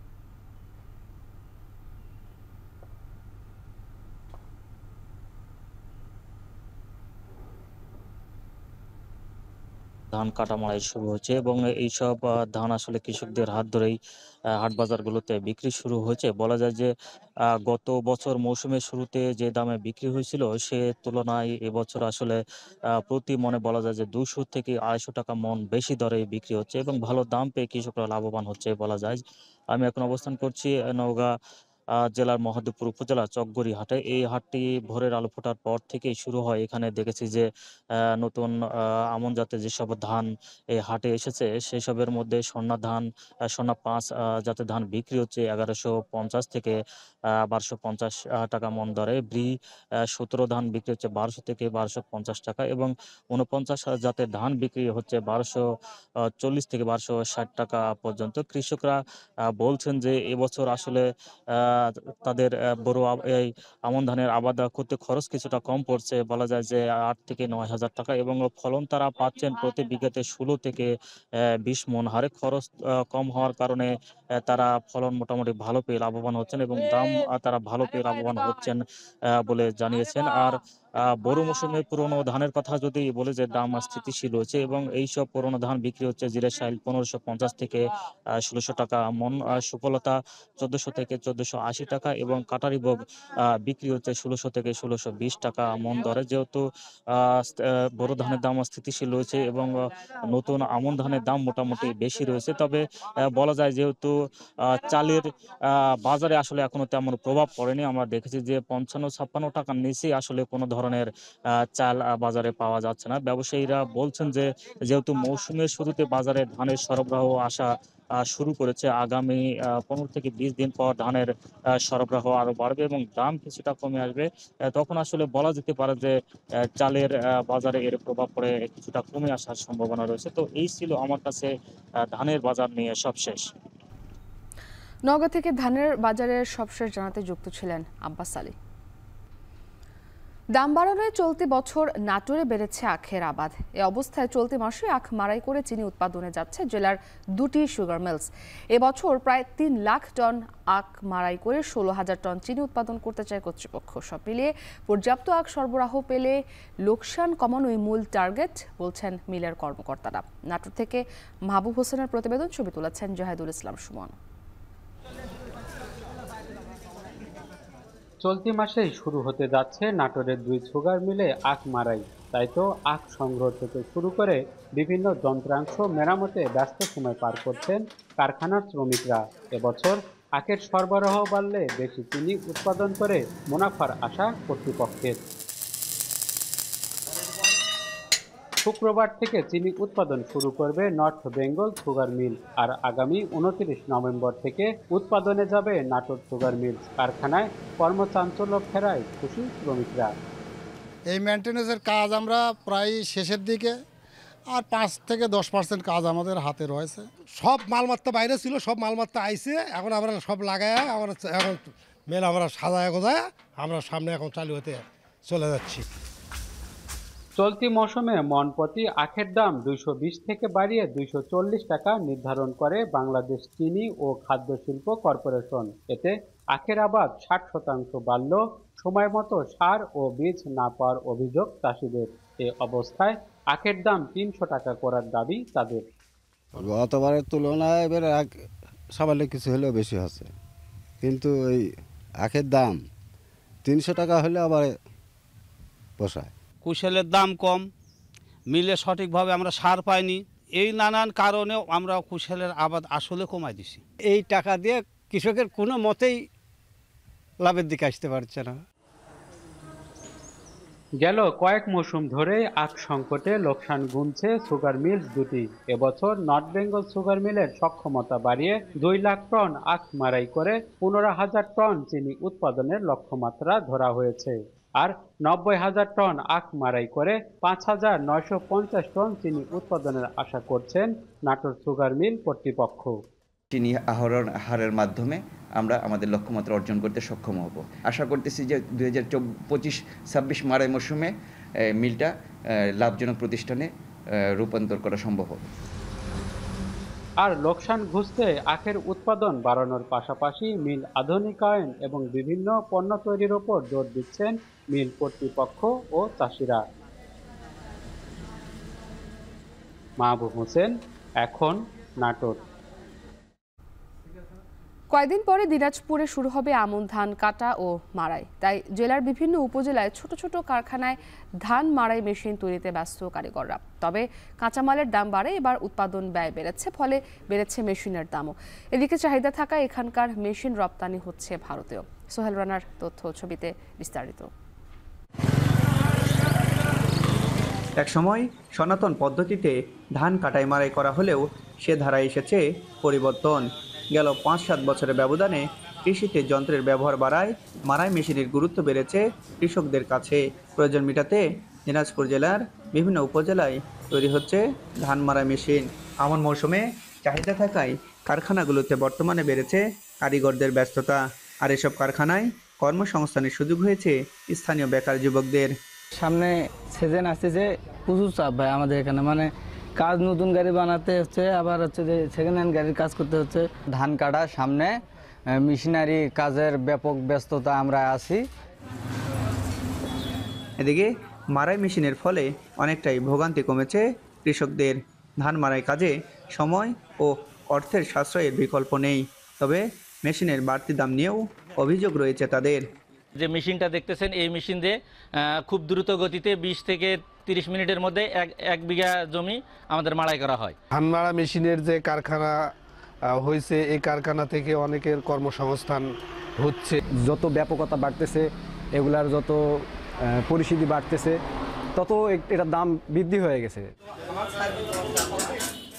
ধান কাটা মাড়াই শুরু হয়েছে এবং এইসব ধান আসলে কৃষকদের হাত ধরেই হাট বাজারগুলোতে বিক্রি শুরু হয়েছে। বলা যায় যে গত বছর মৌসুমের শুরুতে যে দামে বিক্রি হয়েছিল সে তুলনায় এবছর আসলে প্রতি মনে বলা যায় যে 200 থেকে 250 টাকা মন বেশি দরে বিক্রি হচ্ছে এবং ভালো দাম পেয়ে কৃষকরা লাভবান হচ্ছে বলা যায়। আমি এখন অবস্থান করছি নওগাঁ জেলার মহাদেবপুর উপজেলা চকগৌরী হাটে। এই হাটটি ভোরের আলো ফোটার পর থেকেই শুরু হয়। এখানে দেখেছি যে নতুন আমন জাতের যেসব ধান এই হাটে এসেছে সেসবের মধ্যে স্বর্ণা ধান, স্বর্ণা 5 জাতের ধান বিক্রি হচ্ছে 1150 থেকে 1250 টাকা মন দরে। ব্রি 17 ধান বিক্রি হচ্ছে 1200 থেকে 1250 টাকা এবং 49 জাতের ধান বিক্রি হচ্ছে 1240 থেকে 1260 টাকা পর্যন্ত। কৃষকরা বলছেন যে এবছর আসলে তাদের বড় এই আমন ধানের আবাদ করতে খরচ কিছুটা কম পড়ছে। বলা যায় যে 8 থেকে 9,000 টাকা এবং ফলন তারা পাচ্ছেন প্রতি বিঘাতে 16 থেকে 20 মন হারে। খরচ কম হওয়ার কারণে তারা ফলন মোটামুটি ভালো পেয়ে লাভবান হচ্ছেন এবং দাম তারা ভালো পেয়ে লাভবান হচ্ছেন বলে জানিয়েছেন। আর বড় মৌসুমে পুরনো ধানের কথা যদি বলে যে দাম স্থিতিশীল হয়েছে এবং এইসব পুরনো ধান বিক্রি হচ্ছে জিরা শাইল 1550 থেকে 1600 টাকা মন, সুফলতা 1400 থেকে 1480 টাকা এবং কাটারি ভোগ বিক্রি হচ্ছে 1600 থেকে 1620 টাকা মন দরে। যেহেতু বড় ধানের দাম স্থিতিশীল রয়েছে এবং নতুন আমন ধানের দাম মোটামুটি বেশি রয়েছে, তবে বলা যায় যেহেতু চালের বাজারে আসলে এখনো তেমন প্রভাব পড়েনি। আমরা দেখেছি যে 55-56 টাকার নিচে আসলে কোনো ধরনের চাল বাজারে পাওয়া যাচ্ছে না। ব্যবসায়ীরা বলছেন যে যেহেতু মৌসুমের শুরুতে বাজারে ধানের সরবরাহ আসা শুরু করেছে। আগামী 15 থেকে 20 দিন পর ধানের সরবরাহ আরও বাড়বে এবং দাম কিছুটা কমে আসবে। তখন আসলে বলা যেতে পারে যে চালের বাজারে এর প্রভাব পড়ে কিছুটা কমে আসার সম্ভাবনা রয়েছে। তো এই ছিল আমার কাছে ধানের বাজার নিয়ে সবশেষ। নওগাঁ থেকে ধানের বাজারের সবশেষ জানাতে যুক্ত ছিলেন আব্বাস আলী। দাম বাড়ানোয় চলতি বছর নাটোরে বেড়েছে আখের আবাদ। এ অবস্থায় চলতি মাসে আখ মাড়াই করে চিনি উৎপাদনে যাচ্ছে জেলার 2টি সুগার মিলস। এবছর প্রায় 3 লাখ টন আখ মাড়াই করে 16,000 টন চিনি উৎপাদন করতে চায় কর্তৃপক্ষ। সব মিলিয়ে পর্যাপ্ত আখ সরবরাহ পেলে লোকসান কমানোই মূল টার্গেট বলছেন মিলের কর্মকর্তারা। নাটোর থেকে মাহবুব হোসেনের প্রতিবেদন, ছবি তুলেছেন জাহিদুল ইসলাম সুমন। চলতি মাসেই শুরু হতে যাচ্ছে নাটোরের 2 সুগার মিলে আখ মাড়াই। তাই তো আখ সংগ্রহ থেকে শুরু করে বিভিন্ন যন্ত্রাংশ মেরামতে ব্যস্ত সময় পার করছেন কারখানার শ্রমিকরা। এবছর আখের সরবরাহ বাড়লে বেশি চিনি উৎপাদন করে মুনাফার আশা কর্তৃপক্ষের। শুক্রবার থেকে চিনি উৎপাদন শুরু করবে নর্থ বেঙ্গল সুগার মিল, আর আগামী 29 নভেম্বর থেকে উৎপাদনে যাবে নাটোর সুগার মিল। কারখানায় কর্মচাঞ্চল্য ফেরায় খুশি শ্রমিকরা। এই মেনটেন্যান্সের কাজ আমরা প্রায় শেষের দিকে, আর 5 থেকে 10% কাজ আমাদের হাতে রয়েছে। সব মালমাত্রা বাইরে ছিল, সব মালমাত্রা আইছে, এখন আমরা সব লাগায় এখন মেল আমরা সাজায় গোজায় আমরা সামনে এখন চালু হতে চলে যাচ্ছি। চলতি মৌসুমে মন প্রতি আখের দাম 220 থেকে বাড়িয়ে 240 টাকা নির্ধারণ করে বাংলাদেশ চিনি ও খাদ্য শিল্প কর্পোরেশন। এতে আখের আবাদ 60% বাড়ল। সময় মতো সার ও বীজ না পাওয়ার অভিযোগ চাষিদের। এ অবস্থায় আখের দাম 300 টাকা করার দাবি তাদের। গতবারের তুলনায় এবার আখ সামান্য কিছু হলেও বেশি হচ্ছে, কিন্তু এই আখের দাম 300 টাকা হলে আবার পোষায়। কুশলের দাম কম, মিলে সঠিকভাবে আমরা সার পাইনি, এই নানান কারণেও আমরা কুশলের আবাদ আসলে কমাই দিছি। এই টাকা দিয়ে কৃষকের কোনো মতেই লাভের দিকে আসতে পারছে না। গেল কয়েক মৌসুম ধরে আখ সংকটে লোকসান গুনছে সুগার মিলস দুটি। এবছর নর্থ বেঙ্গল সুগার মিলের সক্ষমতা বাড়িয়ে 2 লাখ টন আখ মাড়াই করে 15,000 টন চিনি উৎপাদনের লক্ষ্যমাত্রা ধরা হয়েছে। আর 90,000 টন আখ মাড়াই করে 5,950 টন চিনি উৎপাদনের আশা করছেন নাটোর সুগার মিল কর্তৃপক্ষ। চিনি আহরণ হারের মাধ্যমে আমরা আমাদের লক্ষ্যমাত্রা অর্জন করতে সক্ষম হব। আশা করতেছি যে 2025-26 মাড়াই মৌসুমে মিলটা লাভজনক প্রতিষ্ঠানে রূপান্তর করা সম্ভব হবে। আর লোকসান ঘুচতে আখের উৎপাদন বাড়ানোর পাশাপাশি মিল আধুনিকায়ন এবং বিভিন্ন পণ্য তৈরির ওপর জোর দিচ্ছেন মিল কর্তৃপক্ষ ও চাষিরা। মাহবুব হোসেন, এখন নাটোর। কয়েকদিন পরে দিনাজপুরে শুরু হবে আমন ধান কাটা ও মাড়াই। তাই জেলার বিভিন্ন উপজেলায় ছোট ছোট কারখানায় ধান মাড়াই মেশিন তৈরিতে ব্যস্ত কারিগররা। তবে কাঁচামালের দাম বাড়ে, এবার উৎপাদন ব্যয় বেড়েছে, ফলে বেড়েছে মেশিনের দামও। এদিকে চাহিদা থাকায় এখানকার মেশিন রপ্তানি হচ্ছে ভারতেও। সোহেল রানার তথ্য, ছবিতে বিস্তারিত। একসময় সনাতন পদ্ধতিতে ধান কাটাই মাড়াই করা হলেও সে ধারায় এসেছে পরিবর্তন। গেল 5-7 বছরের ব্যবধানে কৃষিতে যন্ত্রের ব্যবহার বাড়ায় মাড়াই মেশিনের গুরুত্ব বেড়েছে কৃষকদের কাছে। প্রয়োজন মেটাতে দিনাজপুর জেলার বিভিন্ন উপজেলায় তৈরি হচ্ছে ধান মাড়াই মেশিন। আমন মৌসুমে চাহিদা থাকায় কারখানাগুলোতে বর্তমানে বেড়েছে কারিগরদের ব্যস্ততা। আর এসব কারখানায় কর্মসংস্থানের সুযোগ হয়েছে স্থানীয় বেকার যুবকদের। সামনে সিজন আসছে যে প্রচুর চাপ ভাই আমাদের এখানে, মানে কাজ নতুন গাড়ি বানাতে হচ্ছে, আবার হচ্ছে যে সেকেন্ড হ্যান্ড গাড়ির কাজ করতে হচ্ছে। ধান কাটা সামনে মেশিনারি কাজের ব্যাপক ব্যস্ততা আমরা আছি। এদিকে মাড়াই মেশিনের ফলে অনেকটাই ভোগান্তি কমেছে কৃষকদের। ধান মাড়াই কাজে সময় ও অর্থের সাশ্রয়ের বিকল্প নেই, তবে মেশিনের বাড়তি দাম নিয়েও অভিযোগ রয়েছে তাদের। যে মেশিনটা দেখতেছেন, এই মেশিন দিয়ে খুব দ্রুত গতিতে 20 থেকে 30 মিনিটের মধ্যে এক বিঘা জমি আমাদের মাড়াই করা হয়। ধান মাড়া মেশিনের যে কারখানা হয়েছে, এই কারখানা থেকে অনেকের কর্মসংস্থান হচ্ছে। যত ব্যাপকতা বাড়তেছে, এগুলার যত পরিস্থিতি বাড়তেছে, তত এটার দাম বৃদ্ধি হয়ে গেছে।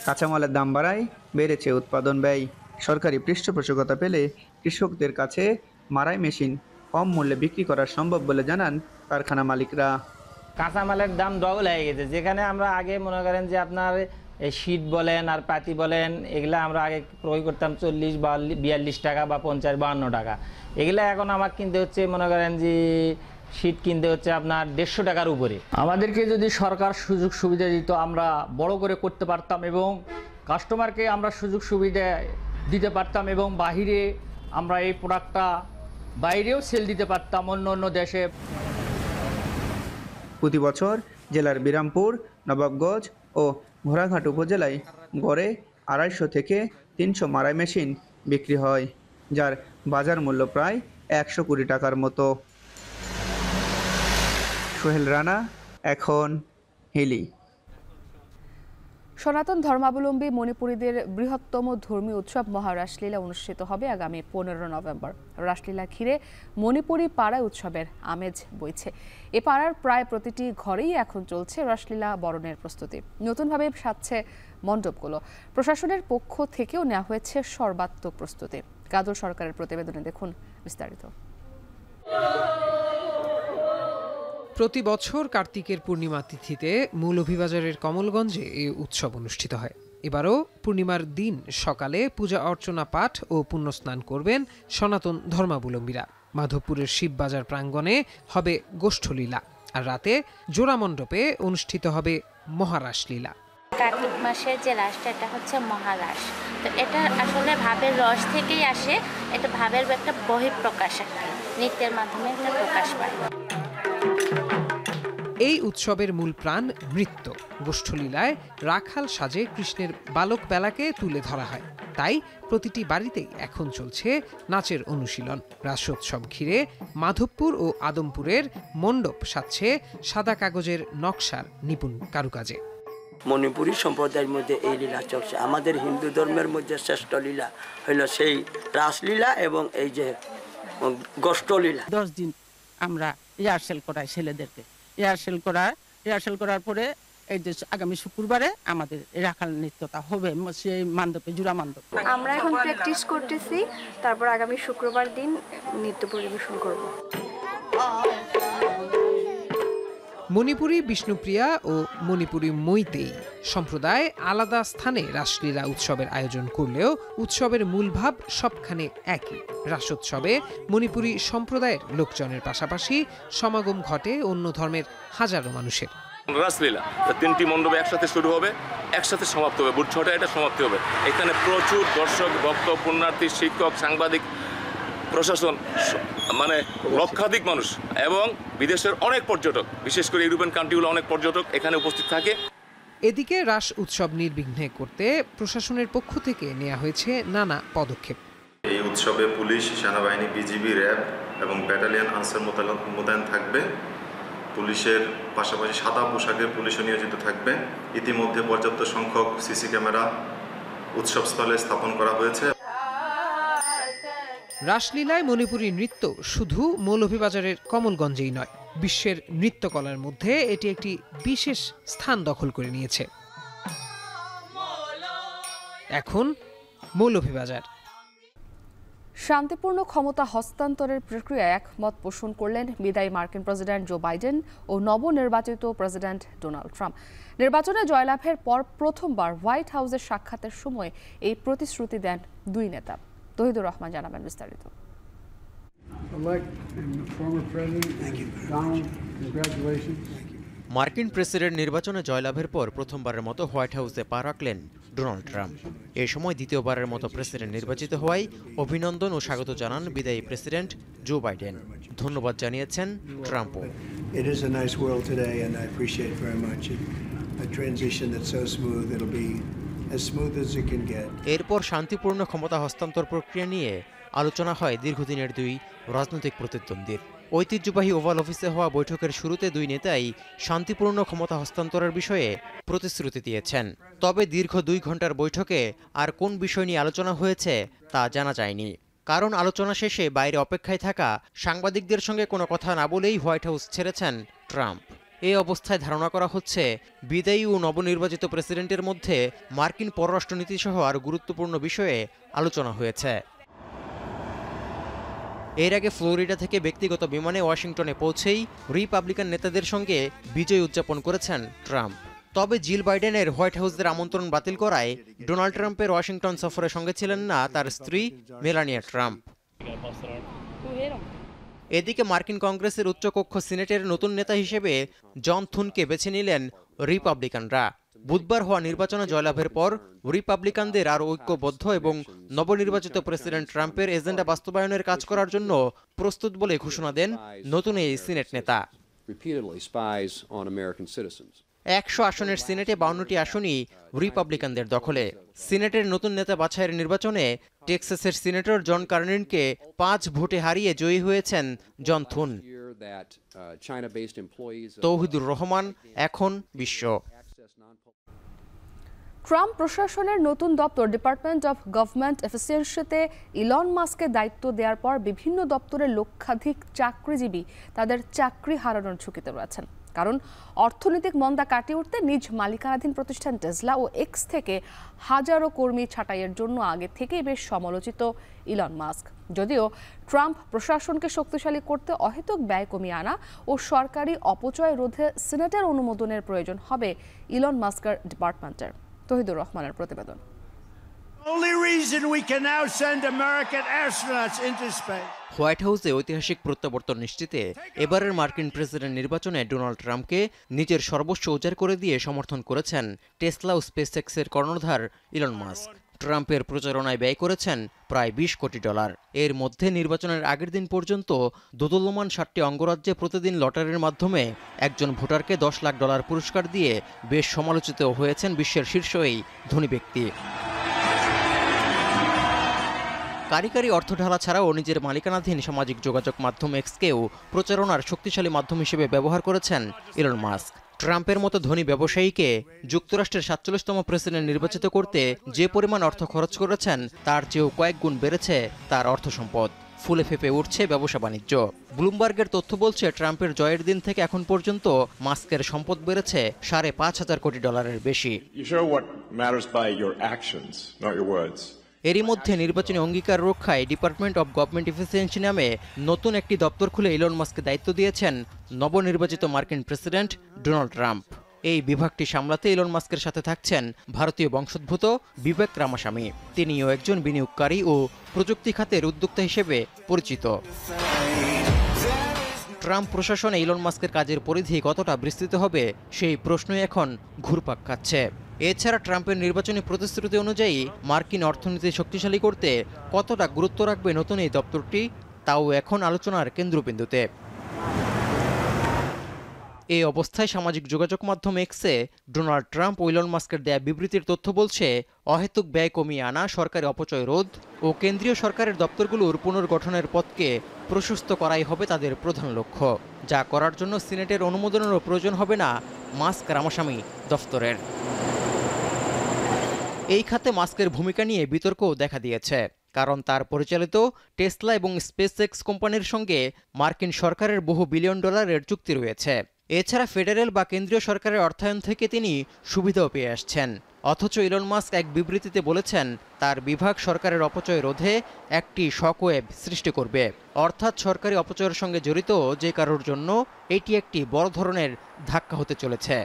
কাঁচামালের দাম বাড়ায় বেড়েছে উৎপাদন ব্যয়। সরকারি পৃষ্ঠপোষকতা পেলে কৃষকদের কাছে মাড়াই মেশিন কম মূল্যে বিক্রি করা সম্ভব বলে জানান কারখানা মালিকরা। কাঁচামালের দাম ডবল হয়ে গেছে, যেখানে আমরা আগে মনে করেন যে আপনার এই শীট বলেন আর পাতি বলেন এগুলা আমরা আগে ক্রয় করতাম 40-42 টাকা বা 50-52 টাকা, এগুলা এখন আমার কিনতে হচ্ছে মনে করেন যে শীট কিনতে হচ্ছে আপনার 150 টাকার উপরে। আমাদেরকে যদি সরকার সুযোগ সুবিধা দিত আমরা বড় করে করতে পারতাম এবং কাস্টমারকে আমরা সুযোগ সুবিধা দিতে পারতাম এবং বাহিরে আমরা এই প্রোডাক্টটা বাইরেও সেল দিতে পারতাম অন্য দেশে। প্রতি বছর জেলার বিরামপুর, নবাবগঞ্জ ও ঘোড়াঘাট উপজেলায় গড়ে 250 থেকে 300 মাড়াই মেশিন বিক্রি হয়, যার বাজার মূল্য প্রায় 100 কোটি টাকার মতো। সোহেল রানা, এখন হিলি। সনাতন ধর্মাবলম্বী মণিপুরীদের বৃহত্তম ধর্মীয় উৎসব মহারাসলীলা অনুষ্ঠিত হবে আগামী 15 নভেম্বর। রাসলীলা ঘিরে মণিপুরী পাড়ায় উৎসবের আমেজ বইছে। এ পাড়ার প্রায় প্রতিটি ঘরেই এখন চলছে রাসলীলা বরণের প্রস্তুতি। নতুনভাবে সাজছে মণ্ডপগুলো। প্রশাসনের পক্ষ থেকেও নেওয়া হয়েছে সর্বাত্মক প্রস্তুতি। কাজল সরকারের প্রতিবেদনে দেখুন বিস্তারিত। প্রতি বছর কার্তিকের পূর্ণিমা তিথিতে মৌলভীবাজারের কমলগঞ্জে এই উৎসব অনুষ্ঠিত হয়। এবারও পূর্ণিমার দিন সকালে পূজা অর্চনা পাঠ ও পুণ্যস্নান করবেন সনাতন ধর্মাবলম্বীরা। মাধবপুরের শিববাজার প্রাঙ্গণে হবে গোষ্ঠলীলা, আর রাতে জোড়া মণ্ডপে অনুষ্ঠিত হবে মহারাসলীলা। কার্তিক মাসের যে রাসটা এটা হচ্ছে মহারাস, তো এটা আসলে ভাবের রস থেকেই আসে। এটা ভাবের একটা বহিঃপ্রকাশ, নৃত্যের মাধ্যমে একটা প্রকাশ পায়। এই উৎসবের মূল প্রাণ নৃত্য। গোষ্ঠলীলায় রাখাল সাজে কৃষ্ণের বালক বেলাকে তুলে ধরা হয়, তাই প্রতিটি বাড়িতেই এখন চলছে নাচের অনুশীলন। রাসোৎসব ঘিরে মাধবপুর ও আদমপুরের মণ্ডপ সাজছে সাদা কাগজের নকশার নিপুণ কারুকাজে। মণিপুরী সম্প্রদায়ের মধ্যে এই লীলা চলছে। আমাদের হিন্দু ধর্মের মধ্যে শ্রেষ্ঠ লীলা হইল সেই রাসলীলা এবং এই যে গোষ্ঠলীলা। 10 দিন আমরা রিহার্সেল করাই ছেলেদেরকে। রিহার্সেল করার পরে এই যে আগামী শুক্রবারে আমাদের রাখাল নৃত্যটা হবে সেই মণ্ডপে, জোড়া মণ্ডপ। আমরা এখন প্র্যাকটিস করতেছি, তারপর আগামী শুক্রবার দিন নৃত্য পরিবেশন করব। মণিপুরী বিষ্ণুপ্রিয়া ও মণিপুরী মৈতেই সম্প্রদায় আলাদা স্থানে রাসলীলা উৎসবের আয়োজন করলেও উৎসবের মূল ভাব সবখানে একই। রাসোৎসবে মণিপুরী সম্প্রদায়ের লোকজনের পাশাপাশি সমাগম ঘটে অন্য ধর্মের হাজারো মানুষের। রাসলীলা 3টি মণ্ডপে একসাথে শুরু হবে, একসাথে সমাপ্ত হবে। ভোর 6টায় এটা সমাপ্তি হবে। এখানে প্রচুর দর্শক, ভক্ত, পুণ্যার্থী, শিক্ষক, সাংবাদিক, প্রশাসন, মানে লক্ষাধিক মানুষ এবং বিদেশের অনেক পর্যটক, বিশেষ করে ইউরোপিয়ান কান্ট্রিগুলো অনেক পর্যটক এখানে উপস্থিত থাকে। এদিকে রাস উৎসব নির্বিঘ্নে করতে প্রশাসনের পক্ষ থেকে নেওয়া হয়েছে নানা পদক্ষেপ। এই উৎসবে পুলিশ, সেনাবাহিনী, বিজিবি, র্যাব এবং ব্যাটালিয়ন আনসার মোতায়েন থাকবে। পুলিশের পাশাপাশি সাদা পোশাকে পুলিশও নিয়োজিত থাকবে। ইতিমধ্যে পর্যাপ্ত সংখ্যক সিসি ক্যামেরা উৎসবস্থলে স্থাপন করা হয়েছে। রাসলীলায় মণিপুরী নৃত্য শুধু মৌলভীবাজারের কমলগঞ্জেই নয়, বিশ্বের নৃত্যকলার মধ্যে এটি একটি বিশেষ স্থান দখল করে নিয়েছে। এখন মৌলভীবাজার। শান্তিপূর্ণ ক্ষমতা হস্তান্তরের প্রক্রিয়ায় একমত পোষণ করলেন বিদায়ী মার্কিন প্রেসিডেন্ট জো বাইডেন ও নবনির্বাচিত প্রেসিডেন্ট ডোনাল্ড ট্রাম্প। নির্বাচনে জয়লাভের পর প্রথমবার হোয়াইট হাউসের সাক্ষাতের সময় এই প্রতিশ্রুতি দেন দুই নেতা। তহিদুর রহমান জানাবেন বিস্তারিত। মার্কিন প্রেসিডেন্ট নির্বাচনে জয়লাভের পর প্রথমবারের মতো হোয়াইট হাউসে পা রাখলেন ডোনাল্ড ট্রাম্প। এই সময় দ্বিতীয়বারের মতো প্রেসিডেন্ট নির্বাচিত হওয়ায় অভিনন্দন ও স্বাগত জানান বিদায়ী প্রেসিডেন্ট জো বাইডেন। ধন্যবাদ জানিয়েছেন ট্রাম্পও। এরপর শান্তিপূর্ণ ক্ষমতা হস্তান্তর প্রক্রিয়া নিয়ে আলোচনা হয় দীর্ঘদিনের দুই রাজনৈতিক প্রতিদ্বন্দ্বীর। ঐতিহ্যবাহী ওভাল অফিসে হওয়া বৈঠকের শুরুতে দুই নেতাই শান্তিপূর্ণ ক্ষমতা হস্তান্তরের বিষয়ে প্রতিশ্রুতি দিয়েছেন। তবে দীর্ঘ 2 ঘন্টার বৈঠকে আর কোন বিষয় নিয়ে আলোচনা হয়েছে তা জানা যায়নি, কারণ আলোচনা শেষে বাইরে অপেক্ষায় থাকা সাংবাদিকদের সঙ্গে কোনো কথা না বলেই হোয়াইট হাউস ছেড়েছেন ট্রাম্প। এই অবস্থায় ধারণা করা হচ্ছে বিদায়ী ও নবনির্বাচিত প্রেসিডেন্টের মধ্যে মার্কিন পররাষ্ট্রনীতি সহ আরও গুরুত্বপূর্ণ বিষয়ে আলোচনা হয়েছে। এর আগে ফ্লোরিডা থেকে ব্যক্তিগত বিমানে ওয়াশিংটনে পৌঁছেই রিপাবলিকান নেতাদের সঙ্গে বিজয় উদযাপন করেছেন ট্রাম্প। তবে জিল বাইডেনের হোয়াইট হাউসের আমন্ত্রণ বাতিল করায় ডোনাল্ড ট্রাম্পের ওয়াশিংটন সফরের সঙ্গে ছিলেন না তার স্ত্রী মেলানিয়া ট্রাম্প। এদিকে মার্কিন কংগ্রেসের উচ্চকক্ষ সিনেটের নতুন নেতা হিসেবে জন থুনকে বেছে নিলেন রিপাবলিকানরা। বুধবার হওয়া নির্বাচনে জয়লাভের পর রিপাবলিকানদের আরও ঐক্যবদ্ধ এবং নবনির্বাচিত প্রেসিডেন্ট ট্রাম্পের এজেন্ডা বাস্তবায়নের কাজ করার জন্য প্রস্তুত বলে ঘোষণা দেন নতুন এই সিনেট নেতা। 100 আসনের সিনেটে 52টি আসনই রিপাবলিকানদের দখলে। সিনেটের নতুন নেতা বাছাইয়ের নির্বাচনে টেক্সাসের সিনেটর জন কার্নিনকে 5 ভোটে হারিয়ে জয়ী হয়েছেন জন থুন। তৌহিদুর রহমান, এখন বিশ্ব। ট্রাম্প প্রশাসনের নতুন দপ্তর ডিপার্টমেন্ট অফ গভর্নমেন্ট এফিসিয়েন্সিতে ইলন মাস্ককে দায়িত্ব দেওয়ার পর বিভিন্ন দপ্তরের লক্ষাধিক চাকরিজীবী তাদের চাকরি হারানোর ঝুঁকিতে রয়েছেন। কারণ অর্থনৈতিক মন্দা কাটিয়ে উঠতে নিজ মালিকানাধীন প্রতিষ্ঠান টেসলা ও এক্স থেকে হাজারো কর্মী ছাঁটাইয়ের জন্য আগে থেকেই বেশ সমালোচিত ইলন মাস্ক। যদিও ট্রাম্প প্রশাসনকে শক্তিশালী করতে অহেতুক ব্যয় কমিয়ে আনা ও সরকারি অপচয় রোধে সিনেটের অনুমোদনের প্রয়োজন হবে ইলন মাস্কের ডিপার্টমেন্টের। তৌহিদুর রহমানের প্রতিবেদন। হোয়াইট হাউসে ঐতিহাসিক প্রত্যাবর্তন নিশ্চিতে এবারের মার্কিন প্রেসিডেন্ট নির্বাচনে ডোনাল্ড ট্রাম্পকে নিজের সর্বোচ্চ উজাড় করে দিয়ে সমর্থন করেছেন টেসলা ও স্পেসএক্সের কর্ণধার ইলন মাস্ক। ট্রাম্পের প্রচারণায় ব্যয় করেছেন প্রায় $20 কোটি। এর মধ্যে নির্বাচনের আগের দিন পর্যন্ত দোদুল্যমান 7টি অঙ্গরাজ্যে প্রতিদিন লটারির মাধ্যমে একজন ভোটারকে $10 লাখ পুরস্কার দিয়ে বেশ সমালোচিত হয়েছেন বিশ্বের শীর্ষ এই ধনী ব্যক্তি। কারিগরি অর্থ ঢালা ছাড়াও নিজের মালিকানাধীন সামাজিক যোগাযোগ মাধ্যম এক্সকেও প্রচারণার শক্তিশালী মাধ্যম হিসেবে ব্যবহার করেছেন ইলন মাস্ক। ট্রাম্পের মতো ধনী ব্যবসায়ীকে যুক্তরাষ্ট্রের 47তম প্রেসিডেন্ট নির্বাচিত করতে যে পরিমাণ অর্থ খরচ করেছেন তার চেয়েও কয়েক গুণ বেড়েছে তার অর্থ সম্পদ। ফুলে ফেপে উঠছে ব্যবসা বাণিজ্য। ব্লুমবার্গের তথ্য বলছে ট্রাম্পের জয়ের দিন থেকে এখন পর্যন্ত মাস্কের সম্পদ বেড়েছে $5,500 কোটি বেশি। এরই মধ্যে নির্বাচনী অঙ্গীকার রক্ষায় ডিপার্টমেন্ট অব গভর্নমেন্ট এফিসিয়েন্সি নামে নতুন একটি দপ্তর খুলে ইলন মাস্ককে দায়িত্ব দিয়েছেন নবনির্বাচিত মার্কিন প্রেসিডেন্ট ডোনাল্ড ট্রাম্প। এই বিভাগটি সামলাতে ইলন মাস্কের সাথে থাকছেন ভারতীয় বংশোদ্ভূত বিবেক রামাস্বামী। তিনিও একজন বিনিয়োগকারী ও প্রযুক্তি খাতের উদ্যোক্তা হিসেবে পরিচিত। ট্রাম্প প্রশাসনে ইলন মাস্কের কাজের পরিধি কতটা বিস্তৃত হবে সেই প্রশ্নই এখন ঘুরপাক খাচ্ছে। এছাড়া ট্রাম্পের নির্বাচনী প্রতিশ্রুতি অনুযায়ী মার্কিন অর্থনীতি শক্তিশালী করতে কতটা গুরুত্ব রাখবে নতুন এই দপ্তরটি, তাও এখন আলোচনার কেন্দ্রবিন্দুতে। এই অবস্থায় সামাজিক যোগাযোগ মাধ্যম এক্সে ডোনাল্ড ট্রাম্প ও ইলন মাস্কের দেয়া বিবৃতির তথ্য বলছে অহেতুক ব্যয় কমিয়ে আনা, সরকারি অপচয় রোধ ও কেন্দ্রীয় সরকারের দপ্তরগুলোর পুনর্গঠনের পথকে প্রশস্ত করাই হবে তাদের প্রধান লক্ষ্য, যা করার জন্য সিনেটের অনুমোদনেরও প্রয়োজন হবে না মাস্ক রামাস্বামী দফতরের। এই খাতে মাস্কের ভূমিকা নিয়ে বিতর্কও দেখা দিয়েছে, কারণ তার পরিচালিত টেসলা এবং স্পেসএক্স কোম্পানির সঙ্গে মার্কিন সরকারের বহু $1 বিলিয়ন চুক্তি রয়েছে। এছাড়া ফেডারেল বা কেন্দ্রীয় সরকারের অর্থায়ন থেকে তিনি সুবিধাও পেয়ে আসছেন। অথচ ইলন মাস্ক এক বিবৃতিতে বলেছেন তার বিভাগ সরকারের অপচয় রোধে একটি শকওয়েভ সৃষ্টি করবে, অর্থাৎ সরকারি অপচয়ের সঙ্গে জড়িত যে কারোর জন্য এটি একটি বড় ধরনের ধাক্কা হতে চলেছে।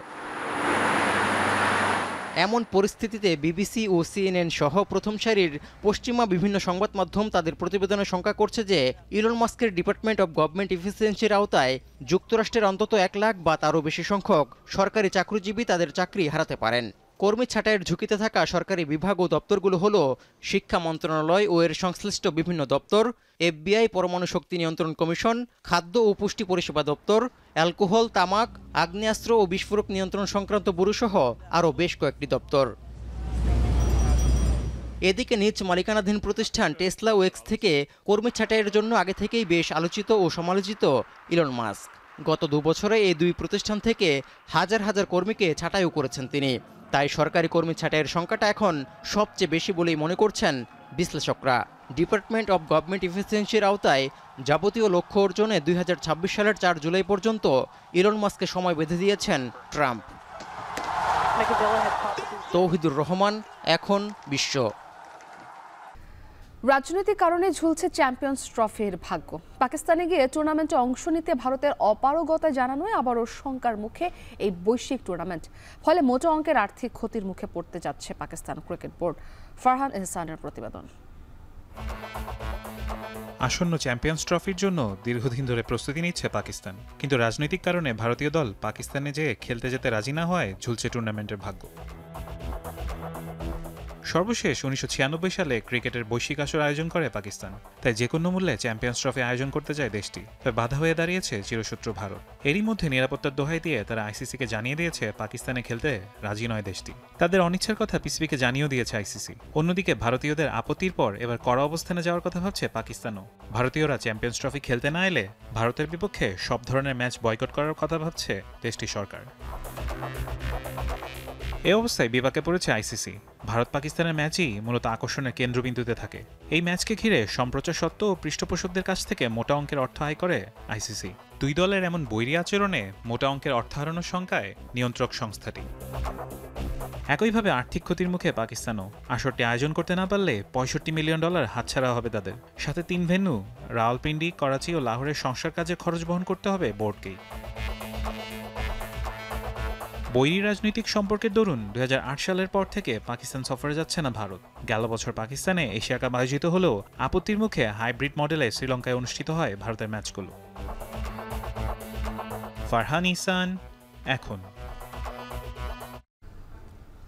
এমন পরিস্থিতিতে বিবিসি ও CNN সহ প্রথম সারির পশ্চিমা বিভিন্ন সংবাদ মাধ্যম তাদের প্রতিবেদনে শঙ্কা করছে যে ইলন মাস্কের ডিপার্টমেন্ট অব গভর্নমেন্ট এফিসিয়েন্সির আওতায় যুক্তরাষ্ট্রের অন্তত 1 লাখ বা তারও বেশি সংখ্যক সরকারি চাকরিজীবী তাদের চাকরি হারাতে পারেন। কর্মী ছাঁটাইয়ের ঝুঁকিতে থাকা সরকারি বিভাগ ও দপ্তরগুলো হলো শিক্ষা মন্ত্রণালয় ও এর সংশ্লিষ্ট বিভিন্ন দপ্তর, FBI, পরমাণু শক্তি নিয়ন্ত্রণ কমিশন, খাদ্য ও পুষ্টি পরিষেবা দপ্তর, অ্যালকোহল, তামাক, আগ্নেয়াস্ত্র ও বিস্ফোরক নিয়ন্ত্রণ সংক্রান্ত ব্যুরোসহ আরও বেশ কয়েকটি দপ্তর। এদিকে নিজ মালিকানাধীন প্রতিষ্ঠান টেসলা ও এক্স থেকে কর্মী ছাঁটাইয়ের জন্য আগে থেকেই বেশ আলোচিত ও সমালোচিত ইলন মাস্ক। গত 2 বছরে এই দুই প্রতিষ্ঠান থেকে হাজার হাজার কর্মীকে ছাঁটাইও করেছেন তিনি। তাই সরকারি কর্মী ছাঁটাইয়ের সংখ্যাটা এখন সবচেয়ে বেশি বলেই মনে করছেন বিশ্লেষকরা। ডিপার্টমেন্ট অব গভর্নমেন্ট এফিসিয়েন্সির আওতায় যাবতীয় লক্ষ্য অর্জনে 2026 সালের 4 জুলাই পর্যন্ত ইলন মাস্ককে সময় বেঁধে দিয়েছেন ট্রাম্প। তৌহিদুর রহমান, এখন বিশ্ব। রাজনৈতিক কারণে ঝুলছে চ্যাম্পিয়ন্স ট্রফির ভাগ্য। পাকিস্তানে গিয়ে টুর্নামেন্টে অংশ নিতে ভারতের অপারগতা জানানোয় আবারও শঙ্কার মুখে এই বৈশ্বিক টুর্নামেন্ট। ফলে মোটা অঙ্কের আর্থিক ক্ষতির মুখে পড়তে যাচ্ছে পাকিস্তান ক্রিকেট বোর্ড। ফারহান এহসানের প্রতিবেদন। আসন্ন চ্যাম্পিয়ন্স ট্রফির জন্য দীর্ঘদিন ধরে প্রস্তুতি নিচ্ছে পাকিস্তান, কিন্তু রাজনৈতিক কারণে ভারতীয় দল পাকিস্তানে যেয়ে খেলতে যেতে রাজি না হওয়ায় ঝুলছে টুর্নামেন্টের ভাগ্য। সর্বশেষ 1996 সালে ক্রিকেটের বৈশ্বিক আসর আয়োজন করে পাকিস্তান, তাই যে কোনো মূল্যে চ্যাম্পিয়ন্স ট্রফি আয়োজন করতে চায় দেশটি। তবে বাধা হয়ে দাঁড়িয়েছে চিরশত্রু ভারত। এরই মধ্যে নিরাপত্তার দোহাই দিয়ে তারা আইসিসিকে জানিয়ে দিয়েছে পাকিস্তানে খেলতে রাজি নয় দেশটি। তাদের অনিচ্ছার কথা পিসিবিকে জানিয়েও দিয়েছে আইসিসি। অন্যদিকে ভারতীয়দের আপত্তির পর এবার কড়া অবস্থানে যাওয়ার কথা ভাবছে পাকিস্তানও। ভারতীয়রা চ্যাম্পিয়ন্স ট্রফি খেলতে না এলে ভারতের বিপক্ষে সব ধরনের ম্যাচ বয়কট করার কথা ভাবছে দেশটির সরকার। এ অবস্থায় বিপাকে পড়েছে আইসিসি। ভারত পাকিস্তানের ম্যাচই মূলত আকর্ষণের কেন্দ্রবিন্দুতে থাকে। এই ম্যাচকে ঘিরে সম্প্রচার সত্ত্বেও পৃষ্ঠপোষকদের কাছ থেকে মোটা অঙ্কের অর্থ আয় করে আইসিসি। দুই দলের এমন বৈরী আচরণে মোটা অঙ্কের অর্থ হারানোর শঙ্কায় নিয়ন্ত্রক সংস্থাটি। একইভাবে আর্থিক ক্ষতির মুখে পাকিস্তানও। আসরটি আয়োজন করতে না পারলে $65 মিলিয়ন হাতছাড়া হবে তাদের। সাথে 3 ভেন্যু রাওয়ালপিন্ডি, করাচি ও লাহোরের সংস্কার কাজে খরচ বহন করতে হবে বোর্ডকেই। বৈরী রাজনৈতিক সম্পর্কের দরুন 2008 সালের পর থেকে পাকিস্তান সফরে যাচ্ছে না ভারত। গেল বছর পাকিস্তানে এশিয়া কাপ আয়োজিত হলেও আপত্তির মুখে হাইব্রিড মডেলে শ্রীলঙ্কায় অনুষ্ঠিত হয় ভারতের ম্যাচগুলো। ফারহান ইহসান,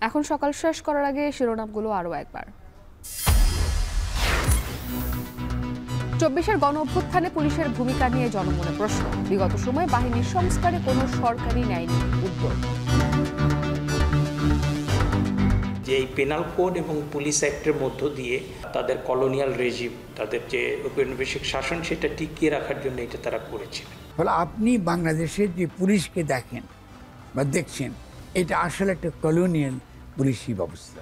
এখন সকাল শেষ করার আগে শিরোনামগুলো আরও একবার। 24-এর গণ অভ্যুত্থানে পুলিশের ভূমিকা নিয়ে জনমনে প্রশ্ন। বিগত সময়ে বাহিনীর সংস্কারে কোনো সরকারি নেয়নি উদ্যোগ। যে এই পেনাল কোড এবং পুলিশ অ্যাক্টের মধ্য দিয়ে তাদের কলোনিয়াল রেজিম, তাদের যে ঔপনিবেশিক শাসন, সেটা টিকিয়ে রাখার জন্য এটা তারা করেছে। ফলে আপনি বাংলাদেশের যে পুলিশকে দেখেন বা দেখছেন, এটা আসলে একটা কলোনিয়াল পুলিশি ব্যবস্থা।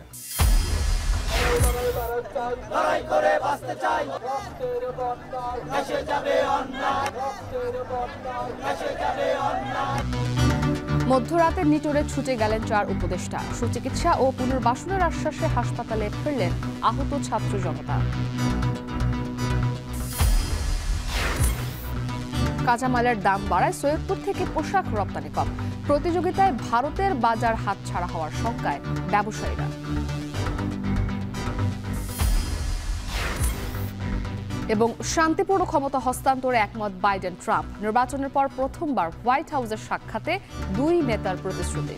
মধ্যরাতে নিটোরে ছুটে গেলেন 4 উপদেষ্টা। সুচিকিৎসা ও পুনর্বাসনের আশ্বাসে হাসপাতালে ফিরলেন আহত ছাত্র জনতা। কাঁচামালের দাম বাড়ায় সৈয়দপুর থেকে পোশাক রপ্তানি কম। প্রতিযোগিতায় ভারতের বাজার হাতছাড়া হওয়ার শঙ্কায় ব্যবসায়ীরা। এবং শান্তিপূর্ণ ক্ষমতা হস্তান্তরে একমত বাইডেন ট্রাম্প। নির্বাচনের পর প্রথমবার হোয়াইট হাউসের সাক্ষাতে 2 নেতার প্রতিশ্রুতি।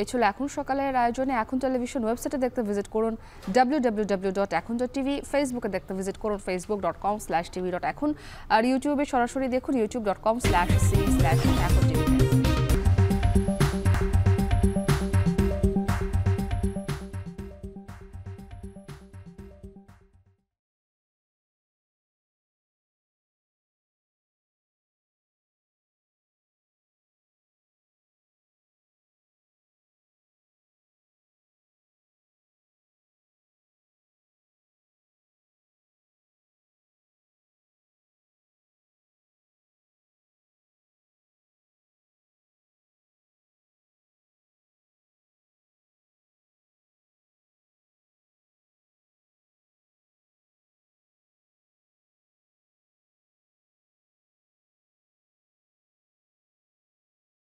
এই ছিল এখন সকালের আয়োজনে। এখন টেলিভিশন ওয়েবসাইটে দেখতে ভিজিট করুন www.ekon.tv, ফেসবুকে দেখতে ভিজিট করুন facebook.com/tv.ekon, আর ইউটিউবে সরাসরি দেখুন youtube.com/series/ekontv।